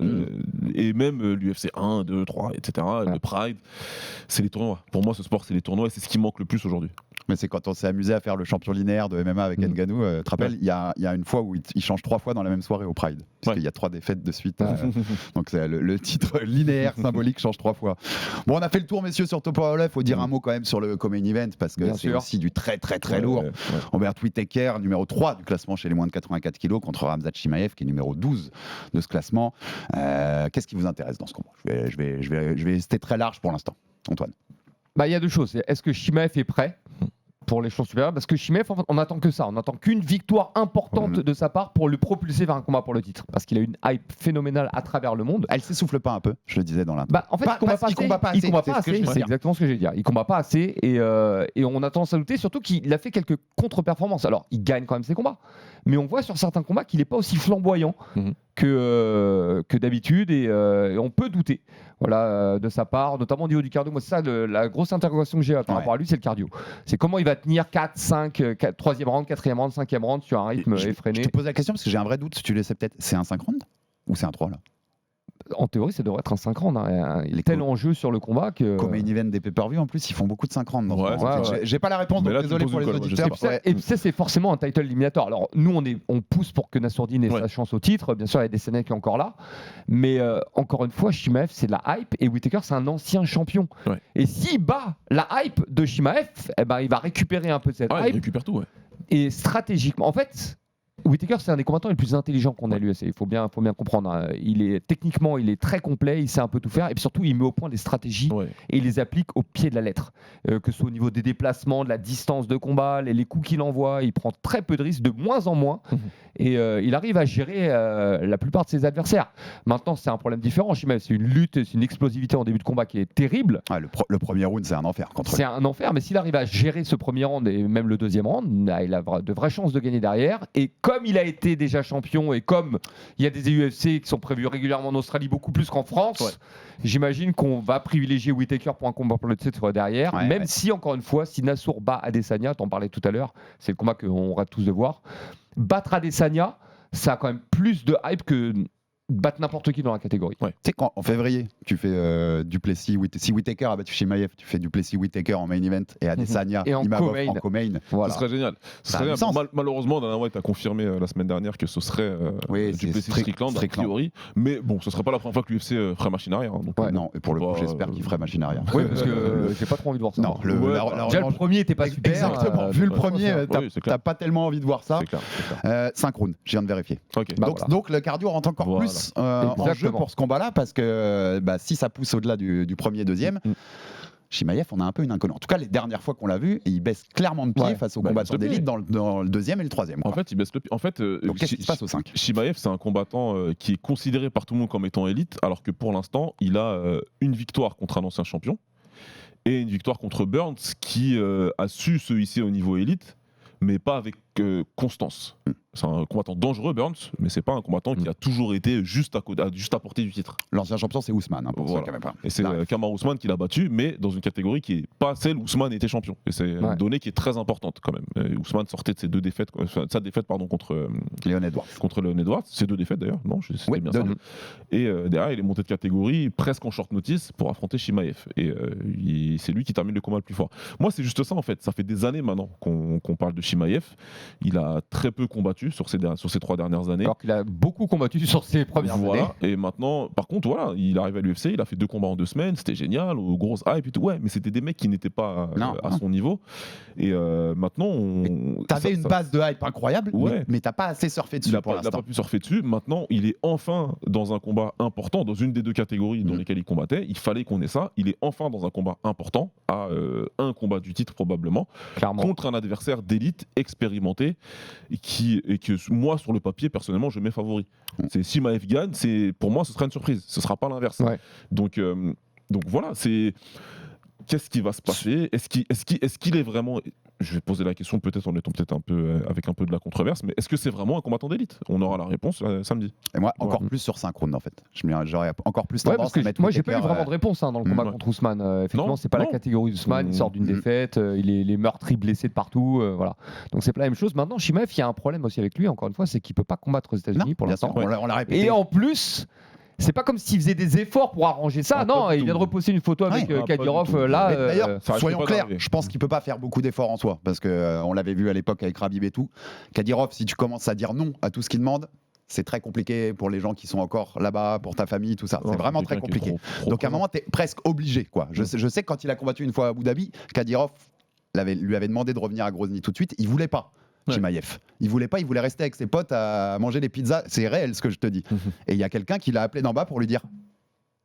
Et même l'UFC 1, 2, 3, etc. Le Pride, c'est les tournois. Pour moi, ce sport, c'est les tournois et c'est ce qui manque le plus aujourd'hui. Mais c'est quand on s'est amusé à faire le champion linéaire de MMA avec Ngannou. Tu te rappelles, il y a une fois où il change 3 fois dans la même soirée au Pride. Parce Ouais. qu'il y a 3 défaites de suite. Donc c'est le titre linéaire symbolique change 3 fois. Bon, on a fait le tour, messieurs, sur Top Powerlef. Faut dire un mot quand même sur le co-main event parce que Bien c'est sûr. aussi du très lourd. Robert Whittaker, numéro 3 du classement chez les moins de 84 kg contre Khamzat Chimaev qui est numéro 12 de ce classement. Qu'est-ce qui vous intéresse dans ce combat? Je vais rester très large pour l'instant. Antoine. Bah, il y a deux choses. Est-ce que Chimaev est prêt pour l'échelon supérieur? Parce que Chimaev, en fait, on attend que ça. On attend qu'une victoire importante de sa part pour le propulser vers un combat pour le titre. Parce qu'il a une hype phénoménale à travers le monde. Elle s'essouffle pas un peu, je le disais dans l'intro. Bah, en fait, Pas- il combat parce pas qu'il assez. combat pas Il assez, combat c'est pas ce que je assez. veux C'est dire. exactement ce que j'ai dire. Il combat pas assez et on attend à douter. Surtout qu'il a fait quelques contre-performances. Alors, il gagne quand même ses combats. Mais on voit sur certains combats qu'il n'est pas aussi flamboyant Mhm. que d'habitude et on peut douter de sa part, notamment au niveau du cardio. Moi, c'est ça la grosse interrogation que j'ai par rapport à lui, c'est le cardio. C'est comment il va tenir 4, 5, 3e round, 4e round, 5e round sur un rythme effréné. Je te pose la question parce que j'ai un vrai doute. Si tu laissais peut-être. C'est un 5 rounds ou c'est un 3 là? En théorie, ça devrait être un 5 rounds. Il Les est tel co- enjeu sur le combat que. Comme main event des pay-per-view, en plus, ils font beaucoup de 5 rounds. dans ce Ouais, moment. ouais, ouais. J'ai pas la réponse, Mais donc là, tu désolé poses pour une les colle, moi, je auditeurs. sais pas. Ouais. Et puis ça, c'est forcément un title éliminatoire. Alors, nous, on pousse pour que Nassourdine ait Ouais. sa chance au titre. Bien sûr, il y a Adesanya qui est encore là. Mais encore une fois, Chimaev, c'est de la hype. Et Whittaker, c'est un ancien champion. Ouais. Et s'il bat la hype de Chimaev, eh ben, il va récupérer un peu de cette Ouais, il hype. récupère tout, ouais. Et stratégiquement, en fait, Whittaker, c'est un des combattants les plus intelligents qu'on a à l'UFC. Il faut bien comprendre. Hein. Techniquement, il est très complet, il sait un peu tout faire. Et puis surtout, il met au point des stratégies Ouais. et il les applique au pied de la lettre. Que ce soit au niveau des déplacements, de la distance de combat, les coups qu'il envoie, il prend très peu de risques, de moins en moins. Et il arrive à gérer la plupart de ses adversaires. Maintenant, c'est un problème différent. Chimaev, c'est une lutte, c'est une explosivité en début de combat qui est terrible. Ouais, le premier round, c'est un enfer contre C'est lui. un enfer, mais s'il arrive à gérer ce premier round et même le deuxième round, là, il a de vraies chances de gagner derrière. Et comme il a été déjà champion et comme il y a des UFC qui sont prévus régulièrement en Australie, beaucoup plus qu'en France, Ouais. j'imagine qu'on va privilégier Whittaker pour un combat pour le titre derrière. Ouais, même ouais. si, encore une fois, si Nassour bat Adesanya, t'en parlais tout à l'heure, c'est le combat qu'on rate tous de voir. Battre Adesanya, ça a quand même plus de hype que battre n'importe qui dans la catégorie. Tu sais qu'en février, tu fais Duplessis, si Whittaker a battu Chimaev, tu fais Duplessis Whittaker en main event et Adesanya Et en Imavov co-main. en co-main. Voilà. Ce serait génial. Ce Ça a serait du génial. sens. Malheureusement, Dana White a confirmé la semaine dernière que ce serait Oui, c'est Duplessis Strickland, a Strickland. priori. Mais bon, ce serait pas la première fois que l'UFC ferait machine arrière. Hein, donc, Ouais. Non, et pour le coup, Bah, j'espère qu'il ferait machine arrière. Oui, parce que j'ai pas trop envie de voir ça. Non, moi. Ouais, la Déjà, le revanche- premier était pas super. Exactement, vu le ouais, premier, ouais, oui, c'est clair. t'as pas tellement envie de voir ça. c'est clair. C'est clair. 5 rounds, je viens de vérifier. Ok. Bah, donc, voilà. donc le cardio rentre encore Voilà. plus en jeu Exactement. pour ce combat-là parce que si ça pousse au-delà du premier, deuxième, Chimaev, on a un peu une inconnue. En tout cas, les dernières fois qu'on l'a vu, il baisse clairement de pied Ouais. face aux Bah, combattants il baisse de d'élite pied. dans le deuxième et le troisième. En quoi. fait, il baisse le pied. En fait, Donc qu'est-ce qui se passe au 5 Chimaev, c'est un combattant qui est considéré par tout le monde comme étant élite, alors que pour l'instant, il a une victoire contre un ancien champion et une victoire contre Burns qui a su se hisser au niveau élite, mais pas avec constance. C'est un combattant dangereux, Burns, mais c'est pas un combattant qui a toujours été juste à portée du titre. L'ancien champion, c'est Ousmane. Pour Voilà. ceux qui avaient pas. Et c'est Là, Kamaru Usman qui l'a battu, mais dans une catégorie qui est pas celle où Usman était champion. Et c'est une Ouais. donnée qui est très importante quand même. Usman sortait de ses deux défaites, sa défaite contre Léon Edwards. Leon Edwards, ses deux défaites d'ailleurs, non, c'était Oui, bien deux, ça. deux. Et derrière, il est monté de catégorie presque en short notice pour affronter Chimaev. Et c'est lui qui termine le combat le plus fort. Moi, c'est juste ça en fait. Ça fait des années maintenant qu'on parle de Chimaev. Il a très peu combattu sur ces 3 dernières années. Alors qu'il a beaucoup combattu sur ses premières années. Voilà. Et maintenant, par contre, voilà, il arrive à l'UFC, il a fait 2 combats en 2 semaines, c'était génial, grosse hype et tout. Ouais, mais c'était des mecs qui n'étaient pas Non, à non. son niveau. Et maintenant, T'avais une base de hype incroyable, Ouais. mais t'as pas assez surfé dessus il n'a pour pas, il a l'instant. pas pu surfer dessus. Maintenant, il est enfin dans un combat important, dans une des 2 catégories dans lesquelles il combattait. Il fallait qu'on ait ça. Il est enfin dans un combat important, à un combat du titre probablement, Clairement. contre un adversaire d'élite expérimenté expérimenté et que moi, sur le papier, personnellement, je mets favori. C'est si Maëv gagne, pour moi, ce sera une surprise. Ce sera pas l'inverse. Ouais. Donc voilà, qu'est-ce qui va se passer ? Est-ce qu'il est vraiment... Je vais poser la question peut-être en étant peut-être un peu avec un peu de la controverse, mais est-ce que c'est vraiment un combattant d'élite ? On aura la réponse samedi. Et moi, encore Ouais. plus sur 5 rounds en fait. J'aurais encore plus Ouais, tendance parce que à mettre moi j'ai pas eu Whittaker, vraiment de réponse dans le combat ouais. contre Ousmane. Effectivement, Non, c'est pas la non. catégorie d'Ousmane. Il sort d'une défaite, il est meurtri, blessé de partout. Voilà. Donc c'est pas la même chose. Maintenant, Chimaev, il y a un problème aussi avec lui. Encore une fois, c'est qu'il peut pas combattre aux États-Unis Non, pour bien l'instant. sûr, on l'a répété. Et en plus. C'est pas comme s'il faisait des efforts pour arranger ça. Ah, non, pas du il vient de tout. reposter une photo avec Ah, pas Kadyrov du tout. là. Mais d'ailleurs, ça risque soyons pas clairs, d'arriver. je pense qu'il peut pas faire beaucoup d'efforts en soi, parce que on l'avait vu à l'époque avec Khabib et tout. Kadyrov, si tu commences à dire non à tout ce qu'il demande, c'est très compliqué pour les gens qui sont encore là-bas, pour ta famille, tout ça. C'est Ouais, vraiment très quelqu'un qui est compliqué. trop Donc à un présent. moment, tu es presque obligé. Quoi. Je sais que quand il a combattu une fois à Abu Dhabi, Kadyrov lui avait demandé de revenir à Grozny tout de suite. Il voulait pas. Ouais. Chimaev. Il voulait pas, il voulait rester avec ses potes à manger des pizzas. C'est réel ce que je te dis. Et il y a quelqu'un qui l'a appelé d'en bas pour lui dire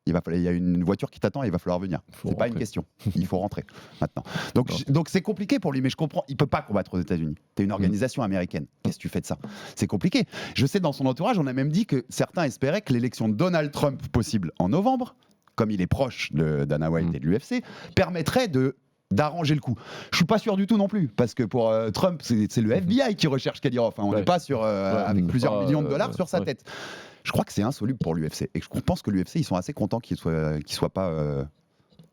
il y a une voiture qui t'attend et il va falloir venir. Faut C'est pas une rentrer. question. Il faut rentrer maintenant. Donc c'est compliqué pour lui, mais je comprends. Il peut pas combattre aux États-Unis. T'es une organisation américaine. Qu'est-ce que tu fais de ça ? C'est compliqué. Je sais, dans son entourage, on a même dit que certains espéraient que l'élection de Donald Trump possible en novembre, comme il est proche de Dana White et de l'UFC, permettrait d'arranger le coup. Je suis pas sûr du tout non plus, parce que pour Trump, c'est le FBI qui recherche Kadyrov. Hein. On n'est Ouais. pas sur avec plusieurs millions de dollars sur sa ouais. tête. Je crois que c'est insoluble pour l'UFC. Et je pense que l'UFC, ils sont assez contents qu'il soit pas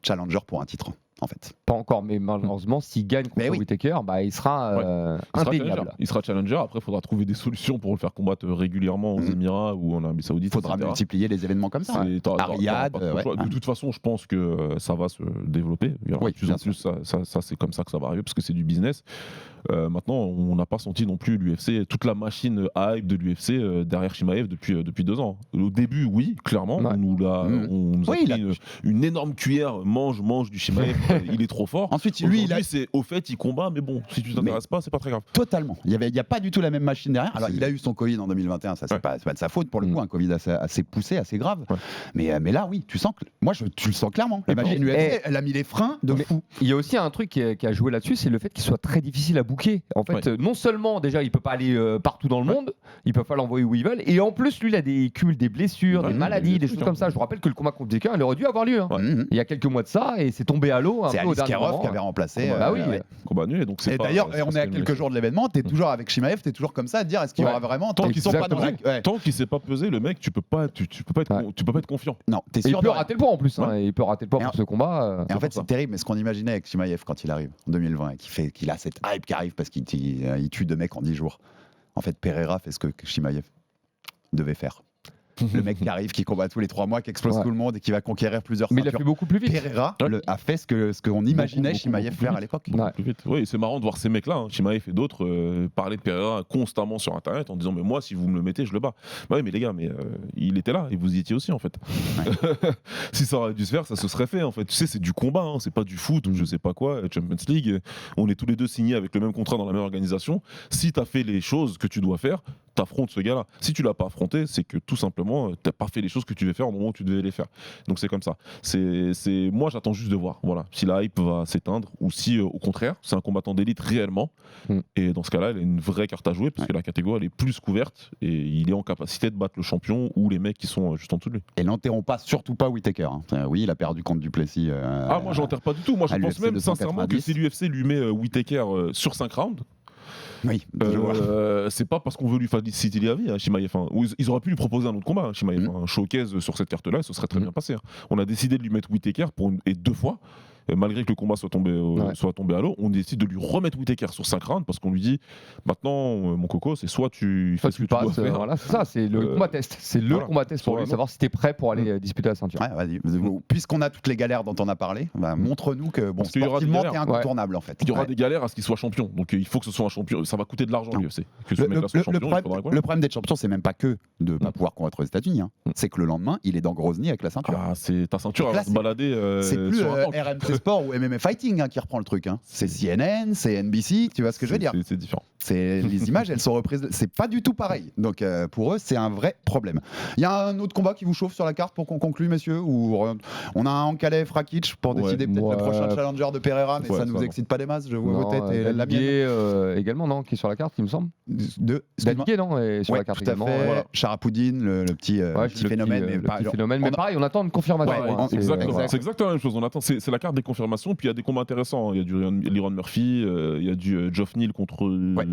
challenger pour un titre, en fait. Pas encore, mais malheureusement, s'il gagne contre Mais oui. Whittaker, il sera Il sera indéniable. challenger. Il sera challenger. Après, il faudra trouver des solutions pour le faire combattre régulièrement aux Émirats ou en Arabie Saoudite. Il faudra etc. multiplier les événements comme ça. À Riyad, pas trop le choix. De toute façon, je pense que ça va se développer. Il y aura Oui, de plus bien en plus, ça c'est comme ça que ça va arriver, parce que c'est du business. Maintenant, on n'a pas senti non plus l'UFC, toute la machine hype de l'UFC derrière Chimaev depuis 2 ans. Au début, oui, clairement, Ouais. on nous a Oui, pris une énorme cuillère, mange du Chimaev, il est trop fort. Ensuite, lui, Aujourd'hui, c'est au fait, il combat, mais bon, si tu t'intéresses pas, c'est pas très grave. Totalement. Il n'y a pas du tout la même machine derrière. Alors, il a eu son Covid en 2021, ça, c'est Ouais. pas de sa faute pour le coup, un Covid assez poussé, assez grave. Ouais. Mais là, oui, tu sens que. tu le sens clairement. La machine bon. UFC, elle a mis les freins de Mais fou. il y a aussi un truc qui a joué là-dessus, c'est le fait qu'il soit très difficile à booker. En fait, non seulement déjà il peut pas aller partout dans le monde, ils peuvent pas l'envoyer où ils veulent, et en plus lui il cumule des blessures, Ouais, des maladies, des trucs, choses comme ça. Je vous rappelle que le combat contre Whittaker, il aurait dû avoir lieu. Hein. Mhm. Il y a quelques mois de ça, et c'est tombé à l'eau. C'est un peu au Alice dernier Karov moment. qui avait remplacé. Bah oui. Combat annulé, donc c'est Et pas- d'ailleurs, c'est on pas est à une quelques blessure. jours de l'événement, t'es toujours avec Chimaev, t'es toujours comme ça à te dire est-ce qu'il y aura vraiment. Tant qu'ils sont pas dans la. Ouais. Tant qu'il s'est pas pesé, le mec, tu peux pas être confiant. Non, t'es Et il sûr peut de. rater le poids en plus. Hein, et il peut rater le poids Et pour ce combat. Et en fait, pour ça. c'est terrible, mais ce qu'on imaginait avec Chimaev quand il arrive en 2020 et qu'il a cette hype qui arrive parce qu'il tue 2 mecs en 10 jours. En fait, Pereira fait ce que Chimaev devait faire. Le mec qui arrive, qui combat tous les 3 mois, qui explose Ouais. tout le monde et qui va conquérir plusieurs Mais il a ceintures. fait beaucoup plus vite. Pereira Ouais. a fait ce qu'on imaginait Beaucoup Chimaev plus faire vite. à l'époque. Ouais. Plus vite. Oui, c'est marrant de voir ces mecs-là, hein, Chimaev et d'autres, parler de Pereira constamment sur Internet en disant mais moi, si vous me le mettez, je le bats. Bah oui, mais les gars, il était là et vous y étiez aussi en fait. Si ça aurait dû se faire, ça se serait fait en fait. Tu sais, c'est du combat, hein, c'est pas du foot ou je sais pas quoi. Champions League, on est tous les deux signés avec le même contrat dans la même organisation. Si t'as fait les choses que tu dois faire, t'affrontes ce gars-là. Si tu l'as pas affronté, c'est que tout simplement, t'as pas fait les choses que tu devais faire au moment où tu devais les faire. Donc c'est comme ça. Moi, j'attends juste de voir. Voilà, si la hype va s'éteindre ou si, au contraire, c'est un combattant d'élite réellement. Et dans ce cas-là, il a une vraie carte à jouer parce que la catégorie elle est plus couverte et il est en capacité de battre le champion ou les mecs qui sont juste en dessous de lui. Et n'enterrons pas surtout pas Whittaker. Hein. Oui, il a perdu contre Duplessis. Moi, j'enterre pas du tout. Moi, je à pense l'UFC même sincèrement que 290. si l'UFC lui met Whittaker sur 5 rounds, Oui, je vois. c'est pas parce qu'on veut lui faciliter la vie, hein, Chimaev. Hein. Ils auraient pu lui proposer un autre combat, hein, Chimaev. Un showcase sur cette carte-là, ce serait très bien passé. Hein. On a décidé de lui mettre Whittaker et 2 fois. Malgré que le combat soit tombé à l'eau, on décide de lui remettre Whittaker sur 5 rounds parce qu'on lui dit maintenant, mon coco, c'est soit tu fais Soit ce que tu tu dois passes, faire. voilà, c'est ça, c'est le combat test. C'est le voilà. combat test pour lui, Soit- savoir si t'es prêt pour aller disputer la ceinture. Ouais, vas-y. Puisqu'on a toutes les galères dont on a parlé, montre-nous que Parce qu'il y aura des sportivement, t'es galères. incontournable en fait. Il y aura Ouais. des galères à ce qu'il soit champion. Donc il faut que ce soit un champion. Ça va coûter de l'argent Non. l'UFC. Que ce Le, mec-là soit champion, il faudra quoi. le problème d'être champion, c'est même pas que de ne pas pouvoir combattre aux États-Unis. Hein. c'est que le lendemain, il est dans Grozny avec la ceinture. Ah, c'est ta ceinture, elle Là, va se balader. C'est plus sur un tank. RMC Sport ou MMA Fighting qui reprend le truc. C'est CNN, c'est NBC, tu vois ce que je veux dire. C'est différent. Les images, elles sont reprises. C'est pas du tout pareil. Donc pour eux, c'est un vrai problème. Il y a un autre combat qui vous chauffe sur la carte pour qu'on conclue, messieurs, ou on a un Ankalev Rakic pour décider peut-être le prochain challenger de Pereira, mais ça ne vous excite pas des masses. Je vois vos têtes et la mienne. Également, non, qui est sur la carte, il me semble. Excuse-moi. Dadgué, non, est sur la carte tout à également. fait. Voilà. Charapoudine, le petit phénomène. Le petit phénomène. Mais pareil, on attend une confirmation. Ouais, C'est exactement la même chose. On attend, c'est la carte des confirmations, puis il y a des combats intéressants. Il y a du Liron Murphy, il y a du Geoff Neal contre. Ouais,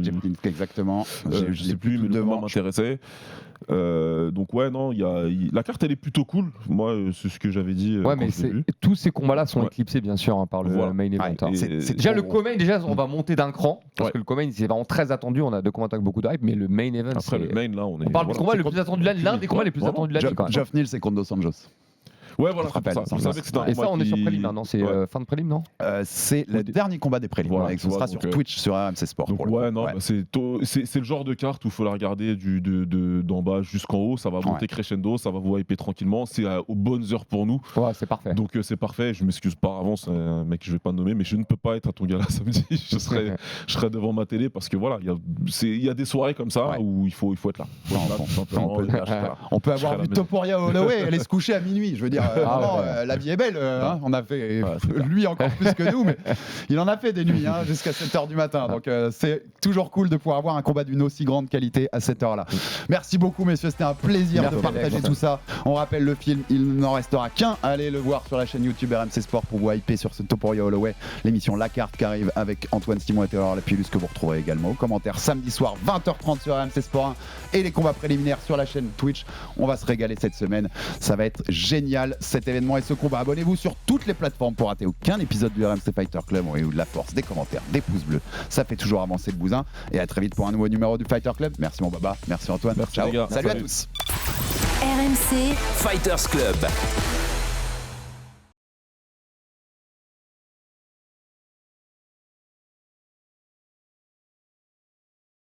exactement. Je sais plus, mais le combat m'intéressait. Donc ouais, non, la carte elle est plutôt cool. Moi, c'est ce que j'avais dit. Ouais, mais tous ces combats-là sont éclipsés bien sûr par le main event. Déjà le co-main, on va monter d'un cran parce que le co-main c'est vraiment très attendu. On a deux combats avec beaucoup de hype, mais le main event. Après le main là, on parle du combat le plus attendu de l'année, l'un des combats les plus attendus de l'année. Geoff Neal, c'est contre Dos Anjos. Ouais, voilà, je savais que c'était un et ça, on est sur prélim, non? C'est fin de prélim, non? C'est le dernier combat des prélims. Voilà, ce sera sur Twitch, sur RMC Sport. Donc, c'est le genre de carte où il faut la regarder d'en bas jusqu'en haut. Ça va monter crescendo, ça va vous hyper tranquillement. C'est aux bonnes heures pour nous. Ouais, c'est parfait. Donc, c'est parfait. Je m'excuse par avance, un mec que je vais pas nommer, mais je ne peux pas être à ton gala samedi. Je serai devant ma télé parce que voilà, il y a des soirées comme ça où il faut être là. On peut avoir vu Topuria Holloway aller se coucher à minuit. Je veux dire, la vie est belle. On a fait lui encore plus que nous, mais il en a fait des nuits jusqu'à 7h du matin. Donc c'est toujours cool de pouvoir avoir un combat d'une aussi grande qualité à cette heure-là. Merci beaucoup, messieurs. C'était un plaisir de partager tout ça. On rappelle le film, il n'en restera qu'un. Allez le voir sur la chaîne YouTube RMC Sport pour vous hyper sur ce Topuria Holloway. L'émission La Carte qui arrive avec Antoine Simon et Théodore Lapillus que vous retrouverez également aux commentaires samedi soir 20h30 sur RMC Sport 1 et les combats préliminaires sur la chaîne Twitch. On va se régaler cette semaine. Ça va être génial cet événement et ce combat. Abonnez-vous sur toutes les plateformes pour rater aucun épisode du RMC Fighter Club ou de la force, des commentaires, des pouces bleus. Ça fait toujours avancer le bousin. Et à très vite pour un nouveau numéro du Fighter Club. Merci mon baba, merci Antoine. Merci ciao. les gars. Salut à tous. RMC Fighters Club.